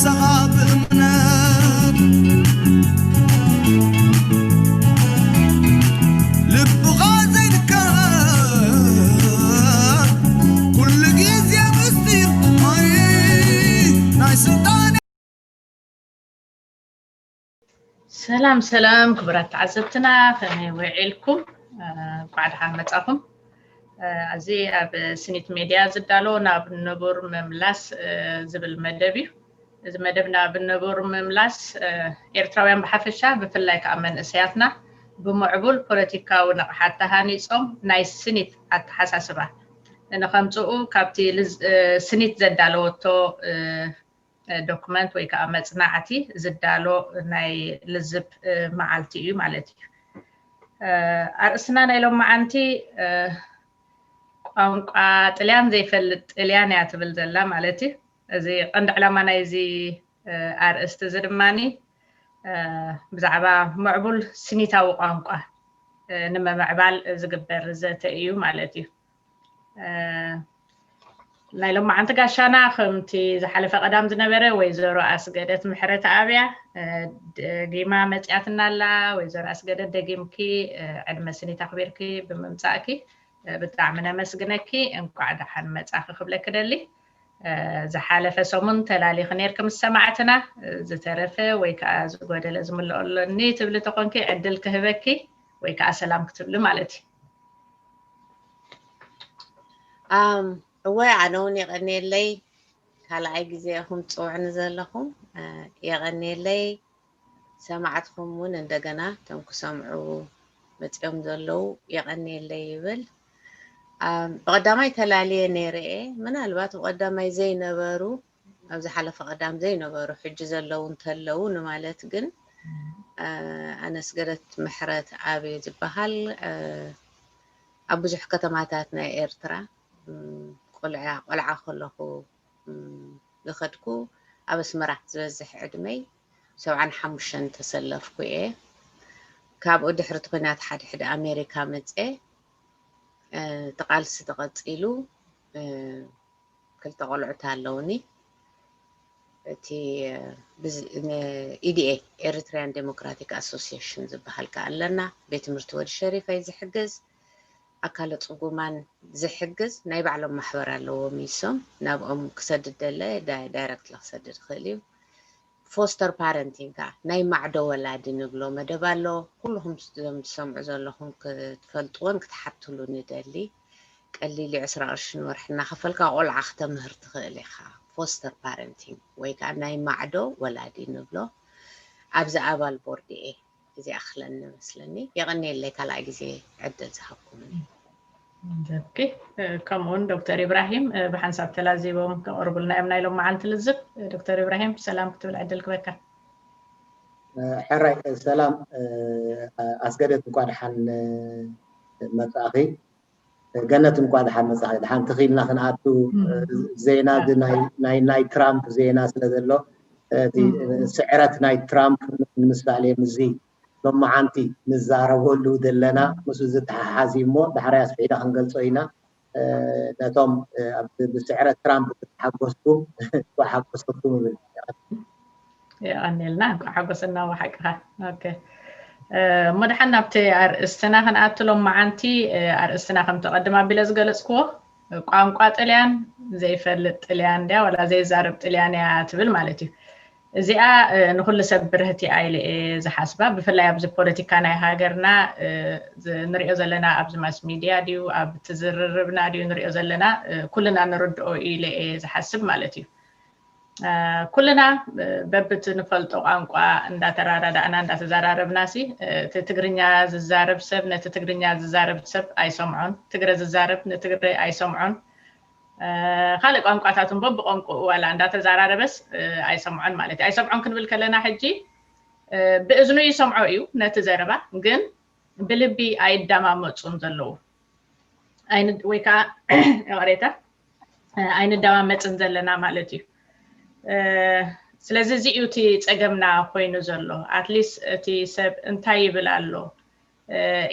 صعب منات لب غازي دكان كل جيز يا مستير ناي سلطان. سلام كبرات عزبتنا كمي وعيلكم بعد حمتكم أزي أب سنة ميديا زدالو ناب نبور مملاس زبل مدبي إذا مدبنا بالنبور مملاس إرتراويان بحفشة بفلاك أمن إسياتنا بمعبول بوليتيكا ونقحات هاني صوم نايس سنة حساسبة لأنه خمسو كابتي سنة زدالو تو دوكمنت ويكا مصنعتي زدالو ناي لزب معالتي مالتي أرسنا نايلوم معنتي ቋንቋ ጥልያን ዘይፈልጥ ጥልያን እያ ትብል ዘላ ማለቲ እዚ ቀንዲ ዕላማ ናይዚ ኣርእስቲ እዚ ድማኒ ብዛዕባ ምዕቡል ስኒታዊ ቋንቋ ንምምዕባል ዝግበር ዘተ እዩ ማለት እዩ ናይሎም መዓንቲ ጋሻና ከምቲ ዝሓለፈ ቀዳም ዝነበረ ወይዘሮ ኣስገደት ምሕረት ኣብያ ደጊማ መፅያትና ኣላ ወይዘሮ ኣስገደት ደጊምኪ ዕድመ ስኒት ኣኽቢርኪ ብምምፃእኪ ብጣዕሚ ነመስግነኪ እንኳዕ ደሓን መጻኺ ክብለክ ደሊ ዝሓለፈ ሰሙን ተላሊኽ ነርክ ምስ ሰማዕትና ዝተረፈ ወይ ከዓ ዝጎደለ ዝምልአለኒ ትብሊ ተኾንኪ ዕድል ክህበኪ ወይ ከዓ ሰላም ክትብሊ ማለት እዩ ወይ ኣነውን የቐኒየለይ ካልኣይ ግዜ ኢኹም ትፅውዕኒ ዘለኹም የቐኒየለይ ሰማዕትኩም እውን እንደገና እቶም ክሰምዑ መፅኦም ዘለው የቐኒየለይ ይብል بقدامي تلاليه نيري من الوقت بقدامي زي نبرو أو زي حلف قدام زي نبرو حجز اللون تلون مالت جن أنا سجلت محرت عابي زبهال أبو جح كتماتاتنا إيرترا قلعة خلقو لخدكو أبس مرح تزح عدمي سو عن حمشن تسلفكو إيه كابو دحرت قنات حد أمريكا متى تقالس تقصيلو كل تقلعت اللوني تي EDA Eritrean Democratic Association زبحال كألنا بيت مرتود الشريفة يزحجز أكلت صقومان زحجز نايب على محور اللو ميسوم نابقوم كسدد اللي دايركت لك سدد خليو فوستر بارنتينغ ناي معدو ولادي نقولوا مدبالو كلهم سمعوا زلهم كتفلطون كتحطوا ندلي قال لي 10 قرش ورحنا خفلكا قول عخت مهر تخليخا فوستر بارنتينغ وي كان ناي معدو ولادي نقولوا ابز ابال بوردي ايه زي اخلن مسلني يغني لي كلا غزي عدد زحكم اوكي كمون دكتور ابراهيم بحنساب تلازيبهم قربلنا امنا لهم معنت لزب دكتور ابراهيم سلام كتب عدل كبكا حراي سلام اسقدت انقاد حن مصاخي جنت انقاد حن مصاخي حن تخيلنا خناتو زينا ناي ترامب زينا سلازلو تي سعرت ناي ترامب مثالي مزي لما عنتي نزاربولو دلنا مسو زتحازيمو دحرياس بعيدا خنقلصوينا نتوم بسعر ترامب تحققتو وحققتو يعني لنا حققنا وحقها اوكي مدحنا بتي ارستنا خناتلو معنتي ارستنا كم تقدم بلا زغلصكو ቋንቋ ጥልያን ዘይፈልጥ ጥልያን ዳ ወላ ዘይዛረብ ጥልያን ያ ትብል ማለት እዩ እዚኣ ንኩሉ ሰብ ብርህቲ ኣይለ ዝሓስባ ብፍላይ ኣብዚ ፖለቲካ ናይ ሃገርና ንሪኦ ዘለና ኣብዚ ማስ ሚድያ ዲዩ ኣብ ትዝርርብና ዲዩ ንሪኦ ዘለና ኩልና ንርድኦ ኢለ ዝሓስብ ማለት እዩ ኩልና በብት ንፈልጦ ቋንቋ እንዳተራዳዳና እንዳተዛራረብናሲ ትግርኛ ዝዛረብ ሰብ ነቲ ትግርኛ ዝዛረብ ሰብ ኣይሰምዖን ትግረ ዝዛረብ ነትግረ ኣይሰምዖን خالق ቋንቋታቱን በብቋንቋ ወላ እንዳተዛራረበስ ኣይሰምዖን ማለት ኣይሰምዖን ክንብል ከለና ሕጂ ብእዝኑ ይሰምዖ እዩ ነቲ ዘረባ ግን ብልቢ ኣይዳማመጹን ዘለው ኣይን ወይካ ወሬታ ኣይንዳማመጽን ዘለና ማለት እዩ ስለዚህ እዚኡ እቲ ፀገምና ኮይኑ ዘሎ አትሊስት እቲ ሰብ እንታይ ይብል ኣሎ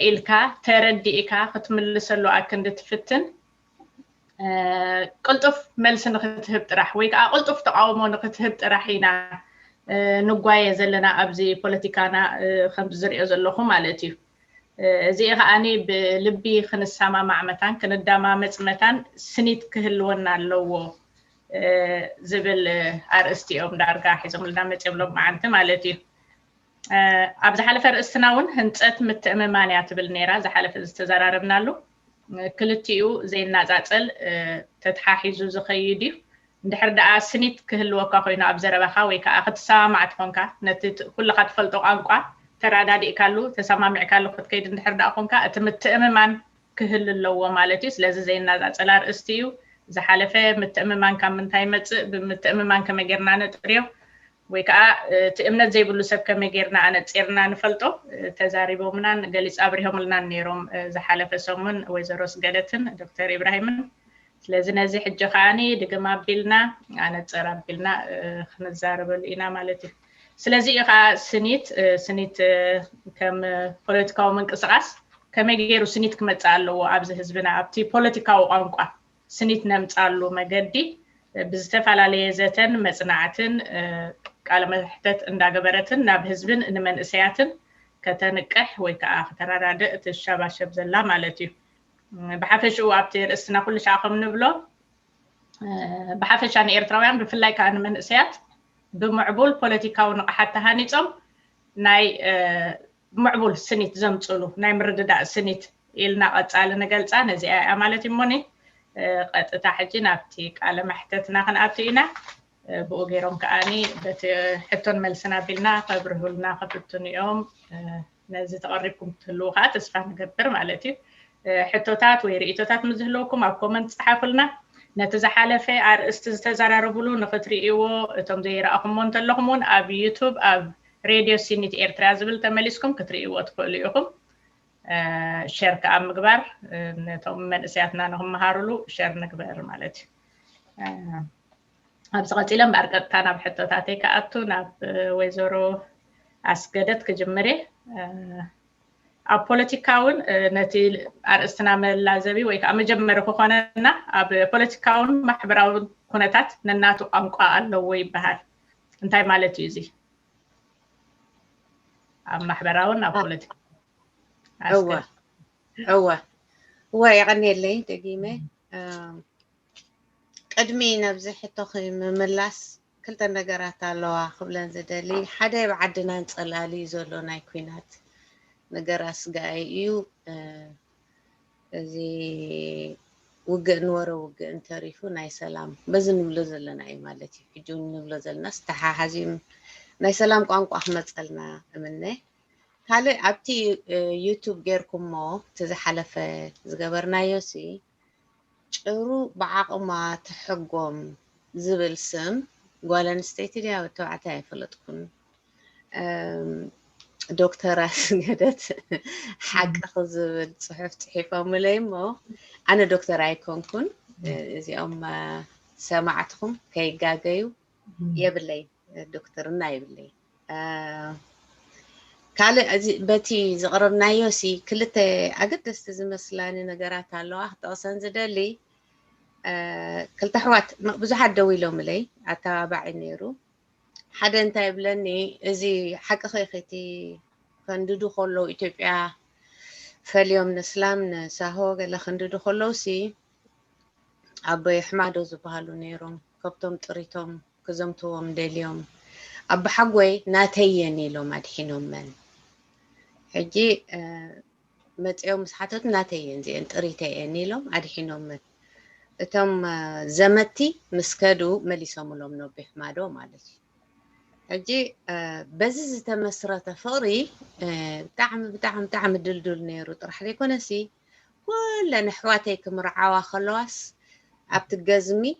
ኢልካ ተረዲእካ ክትምልሰሉ ኣክንድ ትፍትን قلطف ملس نختهب طرح وي كا قلطف تقاومو نختهب طرحينا نጓየ ዘለና ኣብዚ ፖለቲካና ከም ዝሪኦ ዘለኹ ማለት እዩ እዚኣ ከዓኒ ብልቢ ክንሰማማዕ መታን ክንዳማመፅ መታን ስኒት ክህልወና ኣለዎ ዝብል ኣርእስቲኦም ዳርጋ ሒዞምልና መፅኦም መዓንቲ ማለት እዩ ኣብ ዝሓለፈ ርእስትና እውን ህንፀት ምትእምማን እያ ትብል ነይራ ዝሓለፈ ዝተዘራረብናሉ ክልቲኡ ዘይናፃፀል ተተሓሒዙ ዝኸይድ እዩ እንድሕር ደኣ ስኒት ክህልወካ ኮይኑ ኣብ ዘረባኻ ወይ ከዓ ክትሰማማዕ ትኾንካ ነቲ ኩልኻ ትፈልጦ ቋንቋ ተራዳዲእካሉ ተሰማሚዕካሉ ክትከይድ እንድሕር ደኣ ኮንካ እቲ ምትእምማን ክህል ኣለዎ ማለት እዩ ስለዚ ዘይናፃፀል ኣርእስቲ እዩ ዝሓለፈ ምትእምማን ካብ ምንታይ መፅእ ብምትእምማን ከመይ ጌርና ነጥርዮ ወይ ከዓ እቲ እምነት ዘይብሉ ሰብ ከመይ ጌርና ኣነፂርና ንፈልጦ ተዛሪቦምናን ገሊፅ ኣብሪሆምልናን ነይሮም ዝሓለፈ ሰሙን ወይዘሮ ስገደትን ዶክተር ኢብራሂምን ስለዚ ነዚ ሕጂ ከዓኒ ድግም ኣቢልና ኣነፀር ኣቢልና ክንዛረበሉ ኢና ማለት እዩ ስለዚ ኢኻ ስኒት ከም ፖለቲካዊ ምንቅስቃስ ከመይ ገይሩ ስኒት ክመፅእ ኣለዎ ኣብዚ ህዝብና ኣብቲ ፖለቲካዊ ቋንቋ ስኒት ነምፃሉ መገዲ ብዝተፈላለየ ዘተን መፅናዕትን ቃለ መሕተት እንዳገበረትን ናብ ህዝብን ንመንእሰያትን ከተንቅሕ ወይ ከዓ ከተራዳድእ ትሸባሸብ ዘላ ማለት እዩ ብሓፈሽኡ ኣብቲ ርእስትና ኩሉ ሻዕ ከም ንብሎ ብሓፈሻ ንኤርትራውያን ብፍላይ ከዓ ንመንእሰያት ብምዕቡል ፖለቲካዊ ንቕሓት ተሃኒፆም ናይ ምዕቡል ስኒት ዘምፅሉ ናይ ምርድዳእ ስኒት ኢልና ቀፃሊ ንገልፃ ነዚኣ እያ ማለት እዩ እሞኒ ቀጥታ ሕጂ ናብቲ ቃለ መሕተትና ክንኣቱ ኢና ብኡ ገይሮም ከዓኒ በቲ ሕቶን መልስና ኣቢልና ከብርህሉና ከፍትኑ እዮም ነዚ ተቐሪብኩም ትህልው ከዓ ተስፋ ንገብር ማለት እዩ ሕቶታት ወይ ርእቶታት ምዝህለውኩም ኣብ ኮመንት ፀሓፉልና ነቲ ዝሓለፈ ኣርእስቲ ዝተዘራረብሉ ንኽትሪእዎ እቶም ዘይረኣኹሞ እንተለኹም እውን ኣብ ዩቱብ ኣብ ሬድዮ ሲኒት ኤርትራ ዝብል ተመሊስኩም ክትሪእዎ ትኽእሉ ኢኹም ሸር ከዓ ምግባር ነቶም መንእሰያትና ንክመሃሩሉ ሸር ንግበር ማለት እዩ ኣብዚ ቀፂሎም ብኣርቀጥታ ናብ ሕቶታተይ ከኣቱ ናብ ወይዘሮ ኣስገደት ክጅምር ኣብ ፖለቲካውን ነቲ ኣርእስትና መላዘቢ ወይ ከዓ መጀመሪ ክኾነና ኣብ ፖለቲካውን ማሕበራውን ኩነታት ነናቱ ቋንቋ ኣለዎ ይበሃል እንታይ ማለት እዩ እዚ ኣብ ማሕበራውን ኣብ ፖለቲካ هو يعني اللي دقيمة قدمي نبزح توخي مملاس كل تنقرات الله قبلن زدلي حدا يبعدنا نسألالي زولو ناي كوينات نقراس قايو زي وقع نورو وقع انتريفو ناي سلام بزن نبلوزلنا اي مالتي حجون نبلوزلنا استحا حزيم ناي سلام قوانقو احمد سألنا منه هلا أبتي يوتيوب غيركم ما تزحلف زجبرنايو سي شرو بعقما تحقهم زبل سم قالن استيتي أو توعتها فلتكون دكتورة سجدت حق أخذ زبل صحف تحيفة ملايمو أنا دكتورة يكون زي سمعتهم كي جاجيو يبلي دكتورنا يبلي كالي بتي زغربنايو سي كلته أقدست زمسلاني نقرات الله أصلا زدلي كلتا حوات بزحات دويلو ملي أتابع نيرو حدا انت يبلني ازي حق خيختي خندودو خلو إتوبيا فاليوم نسلام نساهو قال خندودو خلو سي أبي حمادو زبالو نيرو كبتم طريتم كزمتوهم ديليوم أب حقوي ناتيني لو مدحينهم من حجي متعيو مسحاتات ناتين زي انت ريتيني لهم أدحينهم من اتم زمتي مسكدو مليسوم لهم نو بحمادو مالتي حجي بزز تمسرة فوري بتعم دلدل نيرو طرح ليكو نسي ولا نحواتيك مرعاوا خلواس أبتقزمي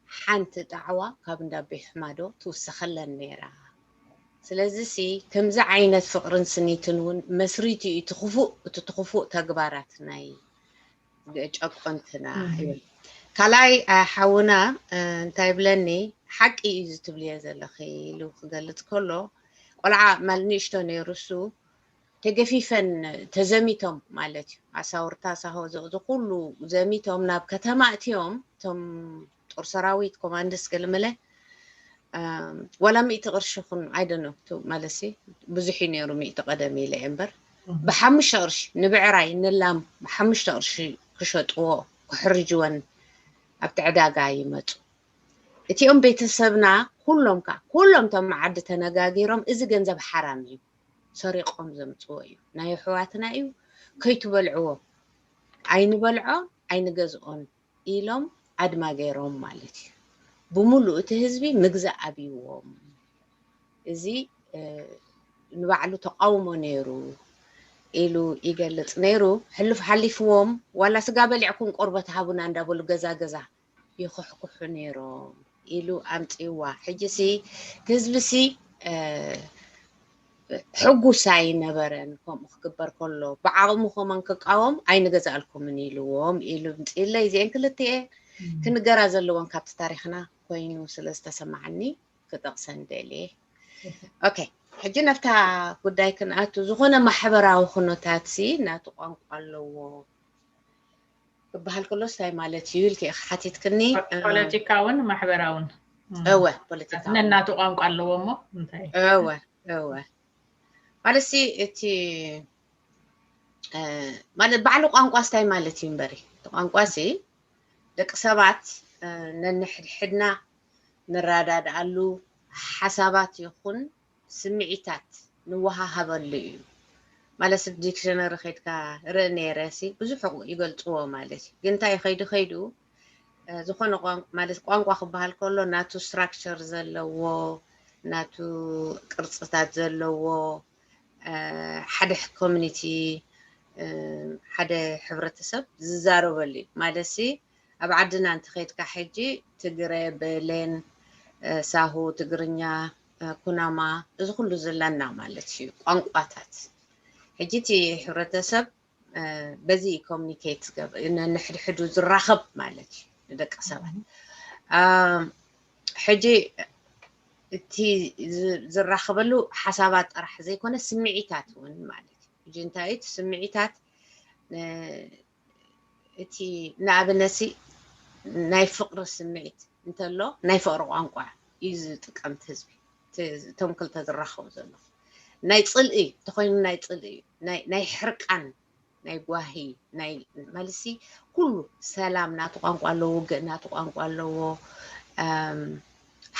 حانت دعوة كابن بحمادو توسخلن نيرا سلازي سي كمز عينت فقرن سنيتنون مسريتي تتخفو تقبارات ناي أقنتنا كالاي حاونا انتايبلني حقي يزتبلي زلخي لو قالت كله قلعا مالنيشتو نيرسو ተገፊፈን ተዘሚቶም ማለት እዩ ኣሳውርታ ሳሆ ዘ ኩሉ ዘሚቶም ናብ ከተማ እትዮም ቶም ጦር ሰራዊት ኮማንደስ ገለመለ ወላ 100 ቅርሺ ይኹን I don't know ማለሲ ብዙሕ ነይሩ 100 ቀደም ኢለ እምበር ብ5 ቅርሺ ንብዕራይ ንላም ብ5 ቅርሺ ክሸጥዎ ክሕርጅወን ኣብቲ ዕዳጋ ይመፁ እቲኦም ቤተሰብና ኩሎም ቶም ዓዲ ተነጋጊሮም እዚ ገንዘብ ሓራም እዩ ሰሪቆም ዘምፅዎ እዩ ናይ ሕዋትና እዩ ከይትበልዕዎ ኣይንበልዖ ኣይንገዝኦን ኢሎም ኣድማ ገይሮም ማለት እዩ ብሙሉእ እቲ ህዝቢ ምግዛእ ኣብይዎም እዚ ንባዕሉ ተቃውሞ ነይሩ ኢሉ ይገልጽ ነይሩ ሕልፍ ሓሊፍዎም ዋላ ስጋ በሊዕኩም ቆርበት ሃቡና እንዳበሉ ገዛ ይኹሕኩሑ ነይሮም ኢሉ ኣምጪዋ ሕጂሲ ህዝቢሲ ሕጉሳይ ነበረን ከምኡ ክግበር ከሎ ብዓቕሙ ከመን ክቃወም ኣይንገዛእልኩምን ኢልዎም ኢሉ ምፅኢለይ እዚአን ክልቲአ ክንገራ ዘለዎን ካብቲ ታሪክና ኮይኑ ስለ ዝተሰማዓኒ ክጠቕሰን ደልየ ኦኬ ሕጂ ነፍታ ጉዳይ ክንኣቱ ዝኾነ ማሕበራዊ ኩነታት ናቱ ቋንቋ ኣለዎ ክበሃል ከሎ ስታይ ማለት እዩ ኢልከ ሓቲትክኒ ፖለቲካውን ማሕበራውን እወ ፖለቲካውን ነናቱ ቋንቋ ኣለዎ እሞ እንታይ እወ ማለሲ እቲ ማለት ባዕሉ ቋንቋ ስታይ ማለት እዩ እምበሪ ቋንቋሲ ደቂ ሰባት ነንሕድሕድና ንራዳድኣሉ ሓሳባት ይኹን ስምዒታት ንወሃሃበሉ እዩ ማለት ዲክሽነሪ ኸይድካ ርኢ ነይረሲ ብዙሕ ይገልጽዎ ማለት እዩ ግን እንታይ ኸይዱ ዝኾነ ማለት ቋንቋ ክበሃል ከሎ ናቱ ስትራክቸር ዘለዎ ናቱ ቅርጽታት ዘለዎ ሓደ ኮሚኒቲ ሓደ ሕብረተሰብ ዝዛረበሉ ማለሲ ኣብ ዓድና እንተ ኸይድካ ሕጂ ትግረ በሌን ሳሁ ትግርኛ ኩናማ እዚ ኩሉ ዘለና ማለት እዩ ቋንቋታት ሕጂ እቲ ሕብረተሰብ በዚ ኮሚኒኬት ንሕድሕዱ ዝራኸብ ማለት እዩ ንደቂ ሰባት ሕጂ እቲ ዝራኸበሉ ሓሳባት ጥራሕ ዘይኮነ ስምዒታት እውን ማለት እዩ ሕጂ እንታይ እቲ ስምዒታት እቲ ንኣብነሲ ናይ ፍቅሪ ስምዒት እንተሎ ናይ ፍቅሪ ቋንቋ እዩ ዝጥቀምቲ ህዝቢ እቶም ክልተ ዝራኸቡ ዘሎ ናይ ፅልኢ ተኾይኑ ናይ ፅልኢ ናይ ሕርቃን ናይ ጓሂ ናይ ማለሲ ኩሉ ሰላም ናቱ ቋንቋ ኣለዎ ውግእ ናቱ ቋንቋ ኣለዎ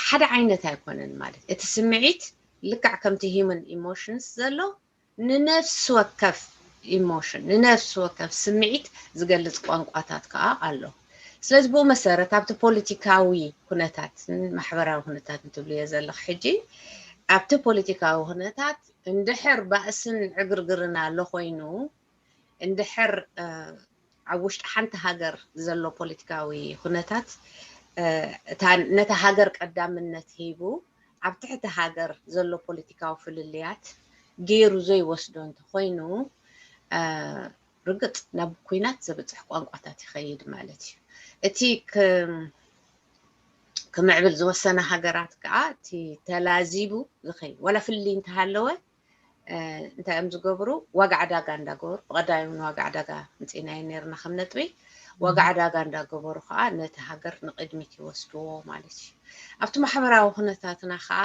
ሓደ ዓይነት ኣይኮነን ማለት እቲ ስምዒት ልክዕ ከምቲ ሂውመን ኢሞሽንስ ዘሎ ንነፍሲ ወከፍ ኢሞሽን ንነፍሲ ወከፍ ስምዒት ዝገልጽ ቋንቋታት ከዓ ኣሎ ስለዚ ብኡ መሰረት ኣብቲ ፖለቲካዊ ኩነታት ማሕበራዊ ኩነታት እንትብልዮ ዘለኹ ሕጂ ኣብቲ ፖለቲካዊ ኩነታት እንድሕር ባእስን ዕግርግርን ኣሎ ኮይኑ እንድሕር ኣብ ውሽጢ ሓንቲ ሃገር ዘሎ ፖለቲካዊ ኩነታት ነታ ሃገር ቀዳምነት ሂቡ ኣብ ትሕቲ ሃገር ዘሎ ፖለቲካዊ ፍልልያት ገይሩ ዘይወስዶ እንተኾይኑ ርግፅ ናብ ኩናት ዘብፅሕ ቋንቋታት ይኸይድ ማለት እዩ እቲ ክምዕብል ዝወሰነ ሃገራት ከዓ እቲ ተላዚቡ ዝኸይድ ወላ ፍልይ እንተሃለወ እንታይ እዮም ዝገብሩ ዋጋ ዕዳጋ እንዳገበሩ ብቐዳሚ ዋጋ ዕዳጋ ምፂናዮ ነርና ከም ነጥቢ ዋጋ ዕዳጋ እንዳገበሩ ከዓ ነቲ ሃገር ንቅድሚት ይወስድዎ ማለት እዩ ኣብቲ ማሕበራዊ ኩነታትና ከዓ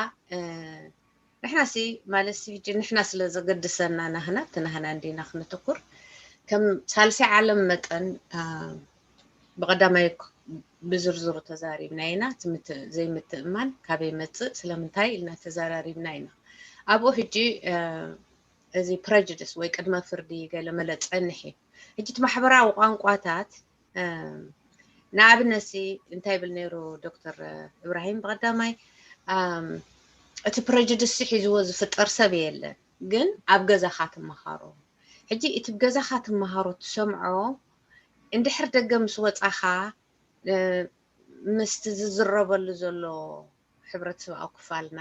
ንሕናሲ ማለት ሕጂ ንሕና ስለ ዘገድሰና ናህና እቲ ናህና እንዲና ክንትኩር ከም ሳልሳይ ዓለም መጠን ብቐዳማይ ብዝርዝሩ ተዛሪብና ኢና ዘይምትእማን ካበይ መፅእ ስለምንታይ ኢልና ተዘራሪብና ኢና ኣብኡ ሕጂ እዚ ፕሬጁዲስ ወይ ቅድመ ፍርዲ ገለ መለ ፀንሕ ሕጂ እቲ ማሕበራዊ ቋንቋታት ንኣብነሲ እንታይ ብል ነይሩ ዶክተር ኢብራሂም ብቐዳማይ እቲ ፕሬጁዲስ ሒዝዎ ዝፍጠር ሰብ የለን ግን ኣብ ገዛኻ ትመሃሮ ሕጂ እቲ ገዛኻ ትመሃሮ ትሰምዖ እንድሕር ደገ ምስ ወፃኻ ምስቲ ዝዝረበሉ ዘሎ ሕብረተሰብ ኣብ ክፋልና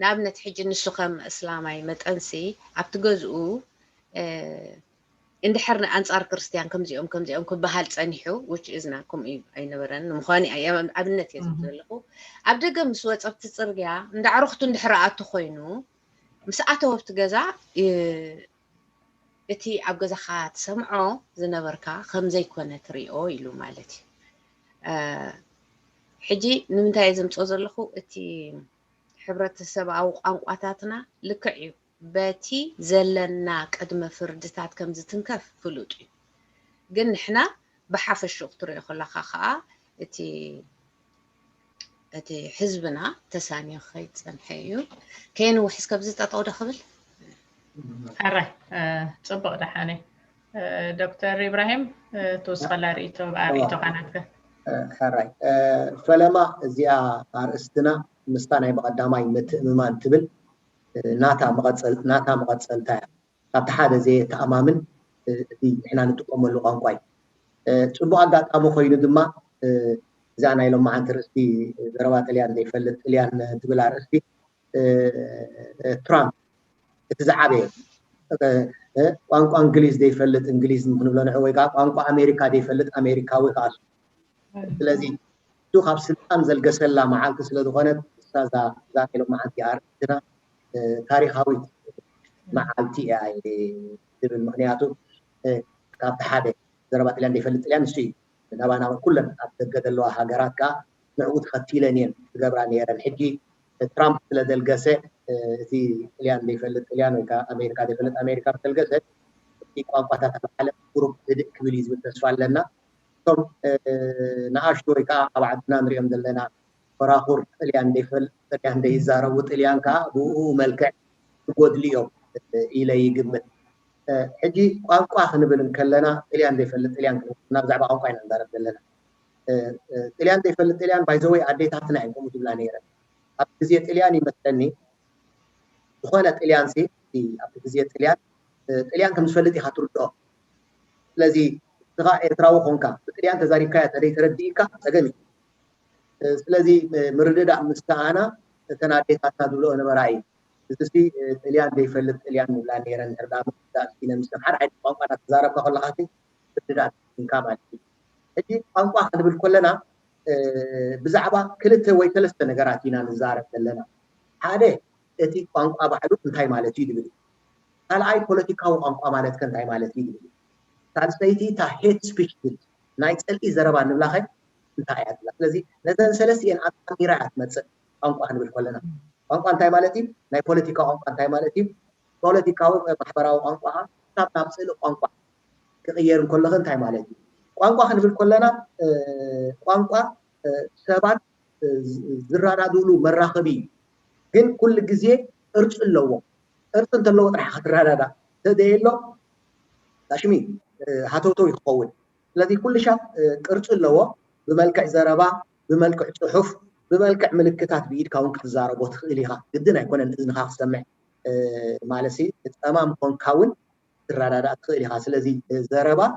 ንኣብነት ሕጂ ንሱ ከም እስላማይ መጠንሲ ኣብቲ ገዝኡ እንድሕር ንኣንፃር ክርስቲያን ከምዚኦም ክበሃል ፀኒሑ which is not ከምኡ ኣይነበረን ንምዃኑ ኣብነት እየ ዘለኹ ኣብ ደገ ምስ ወፀ ኣብቲ ፅርግያ እንዳዕሩኽቱ እንድሕር ኣቱ ኮይኑ مسأته بتجزع إتي عبجزخات سمعه زنبركا خمزة يكون تريو يلو مالتي حجي نمتى زم تقولخو إتي حبرة السبعة أو قنقاتنا لكعيو باتي زلنا قدم فردتات كم زتنكف فلوتي قلنا إحنا بحف الشوق تري خلا خاخا إتي حزبنا تساني خيط سنحيو كانوا حس كبزت أطود خبل حرة تصبق دحاني دكتور إبراهيم توصل لريتو باريتو قناتك حرة فلما زيا أرستنا مستاني بقدامي متأممان تبل ناتا مغتسل تايا تحادة زي تأمامن دي إحنا نتقوم اللغان قوي تبقى قاعد أمو خوينو دما زانا يلوم معان ترسي ضربات اليان دي فلت اليان تبلا رسي ترامب تزعبه وانكو انجليز دي فلت انجليز نبلون عويقا وانكو امريكا دي فلت امريكا ويقاس لذي تو خاب سلطان زل قسلا معاك سلا دخونت استاذا ذاك يلوم معان تيارتنا تاريخاوي معالتي دي المغنياتو كاب تحادي ضربات اليان دي فلت اليان سي دابانا كلنا أتقدلوا هاجرات كا نعود ختيلنين قبراني يرى الحجي ترامب لدلقسة في اليان دي فلت اليان وكا أمريكا دي فلت أمريكا بتلقسة في قوانقاتها العالم قرب كبيريز بالتسوال لنا ثم نعاشتو وكا أبعدنا نريم دلنا فراخور اليان دي فلت اليان دي زاروت اليان كا بو ملكع قد ليوم إلي قمت حجي قانقا خنبل نكلنا اليان دي فلت اليان نرجع بقانقا ندرب لنا اليان دي فلت اليان بايزوي اديتاتنا عندكم تبلا نيره ابتزيت اليان يمثلني دخلت اليان سي في ابتزيت اليان كم فلتي خاطردو لذي تغا اتراو خونكا اليان تزاريكا تدي ترديكا تغني لذي مرددا مستعانا تناديتاتنا دولو نبراي تسي اليان دي فلت اليان لا نيرن اردام داسينا مستحر عيد قانقا تزارب كل خاطي تدات كامل اجي قانقا خدبل كلنا بزعبا كلته وي ثلاثه نغراتينا نزارب لنا حاده اتي قانقا بعدو انتاي مالتي دبل قال اي بوليتيكاو قانقا مالت كان انتاي مالتي دبل تاسيتي تا هيت سبيتش نايت ال زربا نبلاخ انتاي ادلا لذي نزل سلسين اطميرات متص قانقا خدبل كلنا قانقا انتاي مالتي ناي بوليتيكا قانقا انتاي مالتي بوليتيكاو محبراو قانقا تاب سلو قانقا كغير كلها انتاي مالتي قانقا خنبل كلنا قانقا سبات زرادا دولو مراخبي ግን كل ጊዜ እርጽ ለዎ እርጽ እንተለዎ ጥራሕ ክትራዳዳ ተደየሎ ታሽሚ ሃቶቶ ይኸውን ስለዚህ كل ሻ ቅርጽ ለዎ بملكع زربا بملكع صحف بملكع ملكታት بيد ካውን ክትዛረቦ ትኽእል ኢኻ ግድን ኣይኮነን እዝንኻ ክሰምዕ ማለሲ ተማም ኮንካውን ትራዳዳ ትኽእል ኢኻ ስለዚህ زربا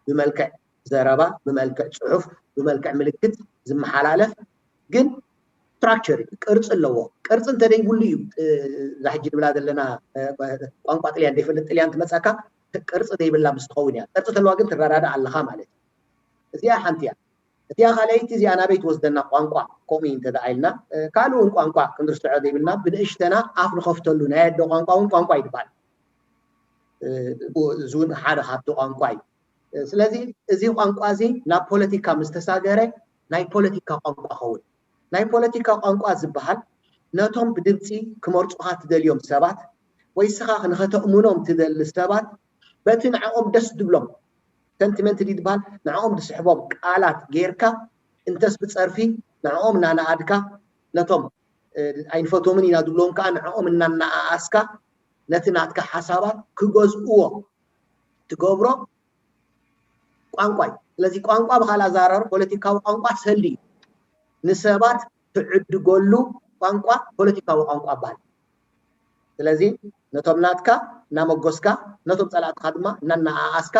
بملكع زربا بملكع صحف بملكع ملكت زمحالالف ግን ستراكشر ቅርጽ ለዎ ቅርጽ እንተደይብሉ እዩ ዛሕጂ ንብላ ዘለና ቋንቋ ጥልያን ደይፈልጥ ጥልያን ትመጻካ ቅርጽ ደይብላ ምስተኸውን እያ ቅርጽ ተለዋ ግን ትራዳዳ ኣለኻ ማለት እዚኣ ሓንቲ እያ እቲኣ ካልአይቲ እዚኣ ናበይ ትወስደና ቋንቋ ከምኡ እንተደኣይልና ካልኡን ቋንቋ ክንርስዖ ደይብልና ብንእሽተና ኣፍ ንኸፍተሉ ናይ ኣዶ ቋንቋ እውን ቋንቋ ይባል ዙን ሓደ ካብቲ ቋንቋ እዩ ስለዚ እዚ ቋንቋ እዚ ናብ ፖለቲካ ምስተሳገረ ናይ ፖለቲካ ቋንቋ ኸውን ናይ ፖለቲካ ቋንቋ ዝበሃል ነቶም ብድምፂ ክመርፁኻ ትደልዮም ሰባት ወይ ስኻ ንኸተእምኖም ትደሊ ሰባት በቲ ንዕኦም ደስ ድብሎም ሰንቲመንት ዝበሃል ንዕኦም ዝስሕቦም ቃላት ጌርካ እንተስ ብፀርፊ ንዕኦም እናነኣድካ ነቶም ኣይንፈቶምን ኢና ድብሎም ከዓ ንዕኦም እናነኣኣስካ ነቲ ናትካ ሓሳባት ክገዝእዎ ትገብሮ ቋንቋ እዩ ስለዚ ቋንቋ ብኻልእ ኣዘራርባ ፖለቲካዊ ቋንቋ ሰሊ ንሰባት ትዕድገሉ ቋንቋ ፖለቲካዊ ቋንቋ ይባሃል ስለዚ ነቶም ናትካ እናመጎስካ ነቶም ፀላእትካ ድማ እናነኣኣስካ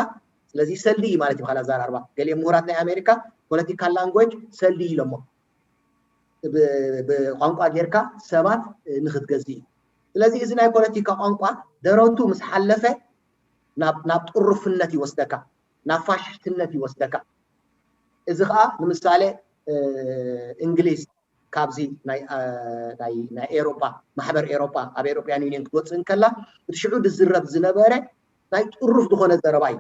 ስለዚ ሰሊ ማለት እዩ ብኻልእ ኣዘራርባ ገሊኦም ምሁራት ናይ ኣሜሪካ ፖለቲካል ላንጉዌጅ ሰሊ ኢሎሞ ብቋንቋ ጌርካ ሰባት ንኽትገዝእ እዩ ስለዚ እዚ ናይ ፖለቲካ ቋንቋ ደረቱ ምስ ሓለፈ ናብ ጥሩፍነት ይወስደካ ናብ ፋሽስትነት ይወስደካ እዚ ከዓ ንምሳሌ እንግሊዝ كابزي ناي أوروبا محبر أوروبا أبي أوروبيان يونين كوتسن كلا بتشعود الزرب زنبارة ناي تقرف دخانة زرباي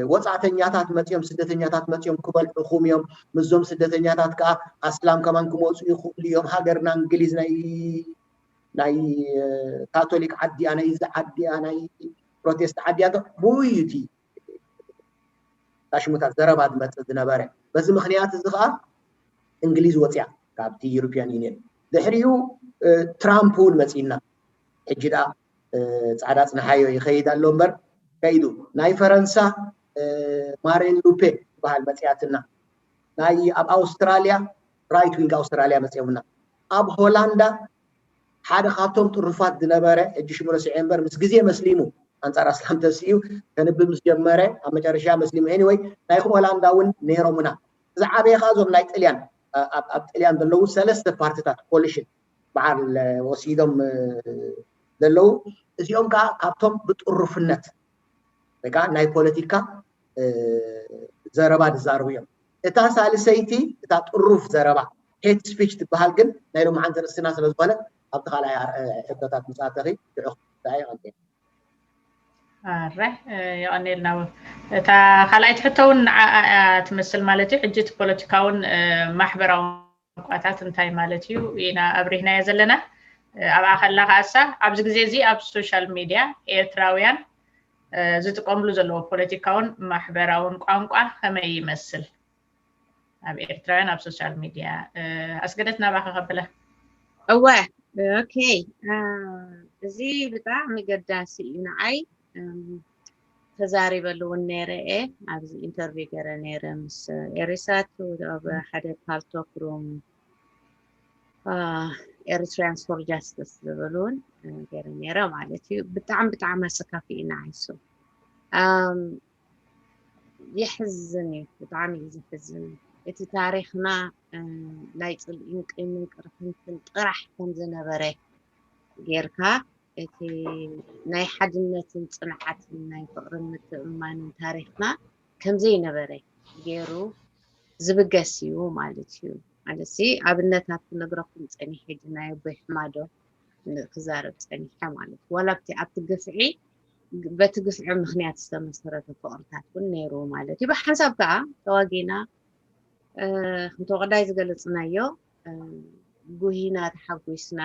وصعتنياتات متيوم سدتنياتات متيوم كبل حكوميوم مزوم سدتنياتات كا أسلام كمان كموسو يخو اليوم هاجرنا إنجليز ناي كاثوليك عدي أنا إذا عدي أنا بروتست عدي هذا بويتي تاشموتات زربات متزنبارة بس مخنيات الزغار إنجليز وطيع كابتي يوروبيان يونين دحريو ترامبون متينا حجدا صعدات نحايو يخيد اللومبر كايدو ناي فرنسا مارين لوبي بحال متياتنا ناي اب أستراليا رايت وينج أستراليا متيونا اب هولندا حدا خاطم طرفات دنبره اجي شمول سعيمبر مس غزي مسلمو انصار اسلام تسيو كنب مسجمره ام مجرشا مسلم anyway ناي هولندا نيرومنا زعابي خازوم ناي طليان اب طليان دلو ثلاثه بارتيات كوليشن بعد وسيدهم دلو እዚኦም ጋ ካብቶም ብጥሩፍነት በቃ ናይ ፖለቲካ ዘረባ ዝዛረቡ እዮም እታ ሳልሰይቲ እታ ጥሩፍ ዘረባ ሄት ስፒች ትበሃል ግን ናይ ሎም ዓንተ ንስና ስለ ዝኾነ ኣብ ተኻላይ ሕቶታት ምጻተኺ ድዑኽ ታይ ቀንጤ አረ ያኔልና እታ ካልአይት ሕቶውን ትመስል ማለት እዩ ሕጅት ፖለቲካውን ማሕበራዊ ቋታት እንታይ ማለት እዩ ኢና አብሪህና ያዘለና ኣብ ኣኸላ ካሳ ኣብዚ ግዜ እዚ ኣብ ሶሻል ሚድያ ኤርትራውያን ዝጥቀምሉ ዘለዎ ፖለቲካውን ማሕበራውን ቋንቋ ከመይ ይመስል ኣብ ኤርትራውያን ኣብ ሶሻል ሚድያ ኣስገደትና ባኸ ከበለ እወ ኦኬ እዚ ብጣዕሚ ገዳሲ እዩ ንዓይ ተዛሪበሉ ነይረ ኣብዚ ኢንተርቪው ገረ ነይረ ምስ ኤሪሳት ኣብ ሓደ ፓልቶክ ሩም Eritreans for Justice ዝብሉን ገረ ነይረ ማለት እዩ ብጣዕሚ ኣሰካፊ ኢና ዓይሱ يحزن ብጣዕሚ ዝሕዝን እቲ ታሪኽና ናይ ጽልኢን ቅይምን ቅርፍንትን ጥራሕ ከም ዝነበረ ጌርካ እቲ ናይ ሓድነትን ጽንዓትን ናይ ፍቕርን ምትእምማንን ታሪኽና ከም ዘይነበረ ገይሩ ዝብገስ እዩ ማለት እዩ ማለት ኣብነታት ክነግረኩም ፀኒሐ ድናዮ ብሕማዶ ክዛረብ ፀኒሐ ማለት ወላብቲ ኣብቲ ግፍዒ በቲ ግፍዒ ምኽንያት ዝተመሰረተ ፍቕርታት እውን ነይሩ ማለት እዩ ብሓንሳብ ከዓ ተዋጊና ክንቶ ቀዳይ ዝገለጽናዮ ጉሂና ተሓጒስና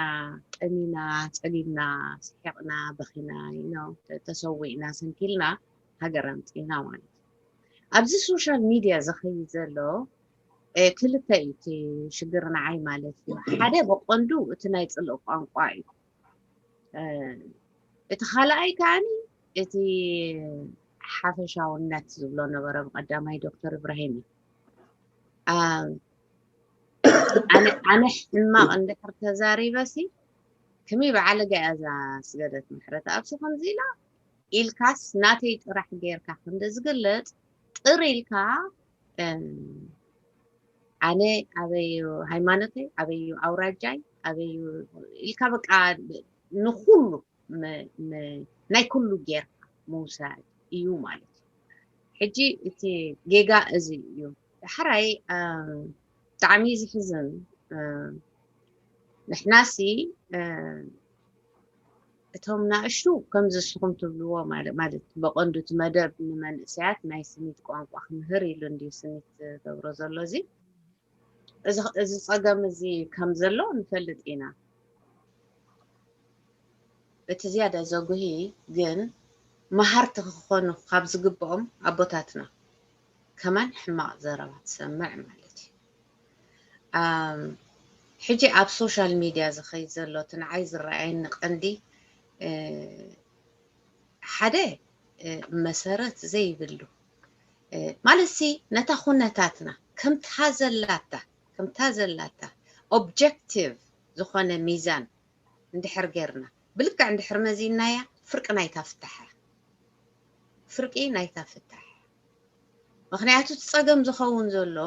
ጠሚና ፀሊምና ስሒቕና በኺና ተሰዊዕና ሰንኪልና ሃገር ኣምፂና ማለት ኣብዚ ሶሻል ሚድያ ዝኸይድ ዘሎ ክልተ እቲ ሽግር ንዓይ ማለት እዩ ሓደ በቆንዱ እቲ ናይ ጽልእ ቋንቋ እዩ እቲ ካልኣይ ከዓኒ እቲ ሓፈሻውነት ዝብሎ ነበረ ብቀዳማይ ዶክተር ኢብራሂም ኣነ ሕማቕ እንድሕር ተዛሪበሲ ከመይ በዓለ ገያዛ ስገደት ምሕረት ኣብሲ ከምዚ ኢላ ኢልካስ ናተይ ጥራሕ ጌርካ ከምደ ዝግለጽ ጥር ኢልካ ኣነ ኣበዩ ሃይማኖተይ ኣበዩ ኣውራጃይ ኣበዩ ኢልካ በቃ ንኹሉ ናይ ኩሉ ጌርካ ምውሳድ እዩ ማለት ሕጂ እቲ ጌጋ እዚ እዩ ሓራይ ብጣዕሚ ዝሕዝን ንሕናሲ እቶም ናእሽቱ ከምዚ ንስኹም ትብልዎ ማለት በቆንዱ እቲ መደብ ንመንእሰያት ናይ ስኒት ቋንቋ ክምህር ኢሉ እንድዩ ስኒት ገብሮ ዘሎ እዚ እዚ ፀገም እዚ ከም ዘሎ ንፈልጥ ኢና እቲ ዝያዳ ዘጉሂ ግን መሃርቲ ክኾኑ ካብ ዝግብኦም ኣቦታትና ከመን ሕማቕ ዘረባ ትሰምዕ ማለት እዩ ሕጂ ኣብ ሶሻል ሚድያ ዝኸይድ ዘሎ እቲ ንዓይ ዝረኣየኒ ቀንዲ ሓደ መሰረት ዘይብሉ ማለት ነታ ኩነታትና ከምታ ዘላታ ኦብጀክቲቭ ዝኾነ ሚዛን እንድሕር ጌርና ብልክዕ እንድሕር መዚናያ ፍርቂ ናይታ ፍታሕ ምክንያቱ ፀገም ዝኸውን ዘሎ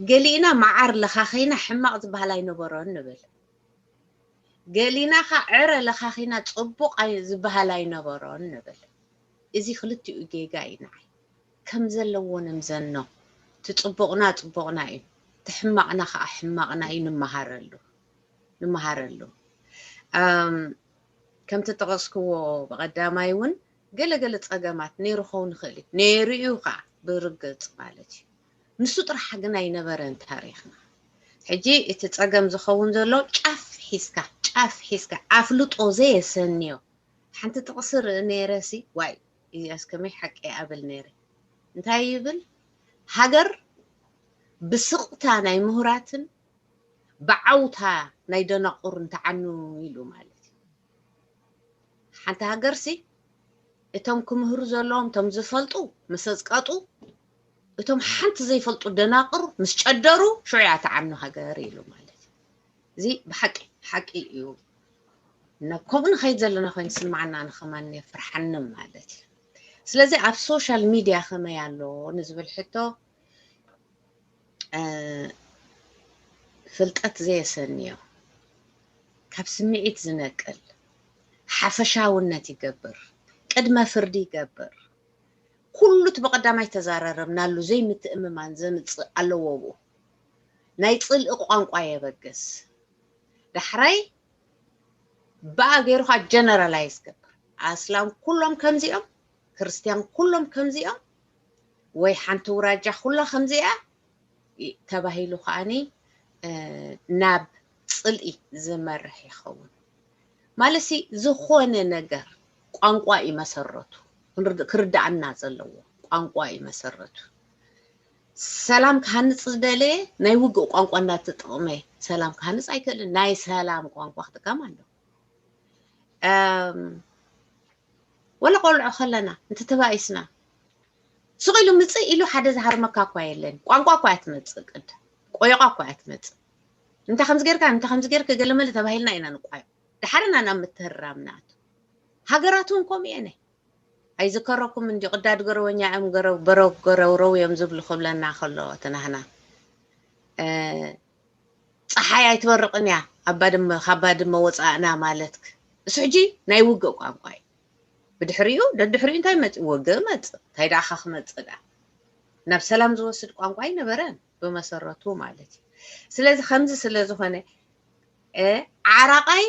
ገሊና መዓር ለኻኺና ሕማቕ ዝበሃል ኣይነበሮን ንብል ገሊና ኻ ዕረ ለኻኺና ጽቡቕ ዝበሃል ኣይነበሮን ንብል እዚ ክልቲኡ ጌጋ ኢና ከም ዘለዎ ንምዘኖ ትጽቡቕና እዩ تحمقنا خا حمقنا نمهارلو كم تتغسكو بقداماي ون قل صقمات نيرو خون خلي نيريو خا برقص مالتي نسو طرح حقنا ينبرن تاريخنا حجي اتتصقم زخون زلو ጫፍ ሒስካ أفلطو زي سنيو حنت تقصر نيرسي واي اسكمي حقي قبل نيري انتي يبل هاجر بسقتا ناي مهراتن بعوتها ناي دنقر نتعنو يلو مالتي حنت هاجرسي اتم كمهر زلوم تم زفلطو مسزقطو اتم حنت زي فلطو دناقر مش قدروا شو يتعنو هاجر يلو مالتي زي بحقي يو نكون خيد زلنا خوين سمعنا عن خمان فرحنا مالتي سلازي على السوشيال ميديا خما يالو نزبل حتى فلقت زي سنيو كاب سمعيت زنقل حفشاونت يقبر قدما فردي يقبر كله تبقداماي تزاررمنا له زي متأممان زمص علوو ناي صل ቋንቋ يبقس دحراي بقى غيرها جنرالايز كبر اسلام كلهم كمزيهم كريستيان كلهم كمزيهم وي حنت وراجع كلها خمزيها تباهيلو خاني ناب صلئي زمرح يخون مالسي زخونه ነገር ቋንቋ ይመሰረቱ ክርዳዕና ዘለዎ ቋንቋ ይመሰረቱ ሰላም ካንጽ ደለ ናይ ውግ ቋንቋ እናተጠቀመ ሰላም ካንጽ አይከል ናይ ሰላም ቋንቋ ተጠቀማለሁ ولا قولع خلنا انت تبايسنا سقيلو مصي إلو حدا زهر مكاكوا يلن ቋንቋ ቋትመጽ ቅድ ቆይቋ ቋትመጽ انت خمس غيرك قلمل تبايلنا اينا نقاي دحرنا انا متهرامنات هاجراتون كوم ينه اي ذكركم من قداد غروኛ ام غرو برو غرو يم زبل خبلنا خلو تنهنا ፀሓይ አይትበርቅንያ አባድም ወፃና ማለትክ እስጂ ናይ ውግ ቋንቋይ بدحريو ددحريو انتي مت وقمت تاي داخ خمصدا ناب سلام زوسد ቋንቋይ ነበረን በመሰረቱ ማለት ስለዚህ خمس ስለዝኾነ ዓራቃይ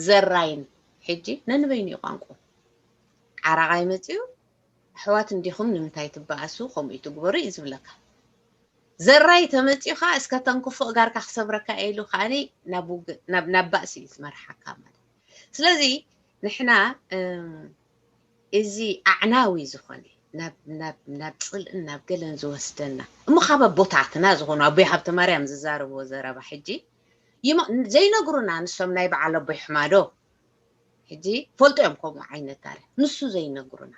ዘራይን ሕጂ ነንበይኒ ቋንቋ ዓራቃይ መጽዩ ሕዋት እንዲኹም ንምንታይ ትባኣሱ ከምኡ ትግበሩ ይዝብለካ ዘራይ ተመጽዩኻ እስከ ተንኩፎ ጋርካ ክሰብረካ ኢሉ ኻኒ ናብ ባእሲ ይስመርሓካ ማለት ስለዚህ نحنا ازي اعناوي زخوني ناب صل ناب قلن زوستنا مخابه بوتاتنا زخونو ابي حبت مريم ززارب وزرابه حجي يما زي نغرونا نسم ناي بعل ابي حمادو حجي فولتيمكم عينه تاريخ نسو زي نغرونا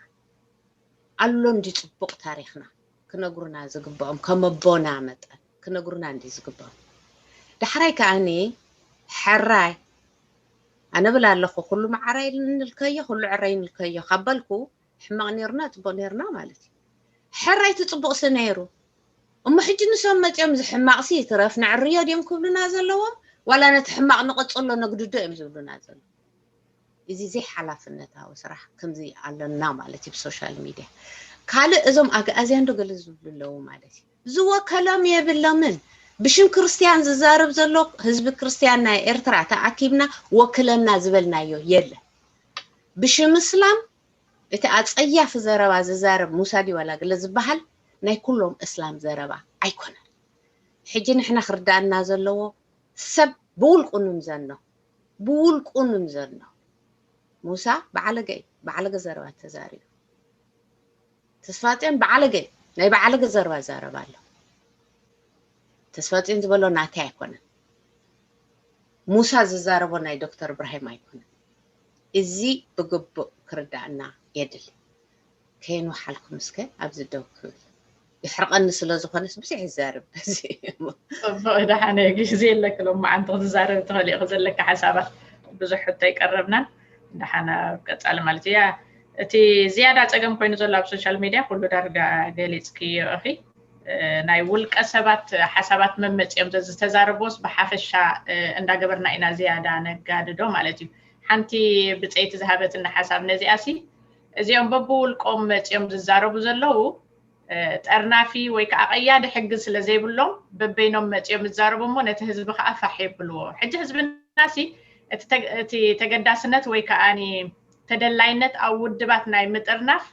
علون دي صبق تاريخنا كنغرونا زغبام كمبونا مت كنغرونا اندي زغبام دحراي كاني حراي أنا بلا لخو كله معرين الكية كله عرين الكية قبلكو حما نيرنا تبو نيرنا مالتي حراي تطبق سنيرو أما حجي نسمى تيمز حما عصي ترفنا الرياض يمكن لنا زلوهم ولا نتحمق نقص له نقدو يمزو لنا زلو إذا زي حلاف النتاو صراحة كم زي على النام مالتي بالسوشيال ميديا كالي إزم أزيان دو قلزو للو مالتي زوا كلام يبلا من بشم كريستيان ززارب زلوك حزب كريستيان ناي إرترا تأكيبنا وكلنا زبلنا يلا بشم إسلام إتأصياف زربا ززارب موسى ولا قلز بحل ناي كلهم إسلام زربا أيكونا حجي نحنا خردانا زلو سب بول قنن زلنا موسى بعلقة زربا تزاريو تسفاتين بعلقة ناي بعلقة زربا زربا له تسفاتين تبلو ناتي أيكونا موسى ززاربو ناي دكتور إبراهيم أيكونا إزي بقبو كردانا يدل كينو حالكم مسكي أبز الدوكول يحرقني سلازو خانس بس يزارب إذا حنا يجي لك لو ما عندك تزارب تخلي يغزل لك حسابه بزح حتى يقربنا إذا حنا قطع مالتيا تي زيادة تقام كوين زلا بسوشيال ميديا كله درجة جالسكي أخي ناي ولك أسبات حسابات ممت يوم تزاربوس بحافشة عند جبرنا إنا زيادة نقاد دوم مالتي حنتي بتأيت ذهبت إن حساب نزي أسي زيهم بقول قوم يوم تزاربو زلوا ጠርናፊ ወይ ከዓ ቀያዲ ሕጊ ስለ ዘይብሎም በበይኖም መፅዮም ዝዛረቡ ሞ ነቲ ህዝቢ ከዓ ፋሕ ይብልዎ ሕጂ ህዝብናሲ እቲ ተገዳስነት ወይ ከዓኒ ተደላይነት ኣብ ውድባት ናይ ምጥርናፍ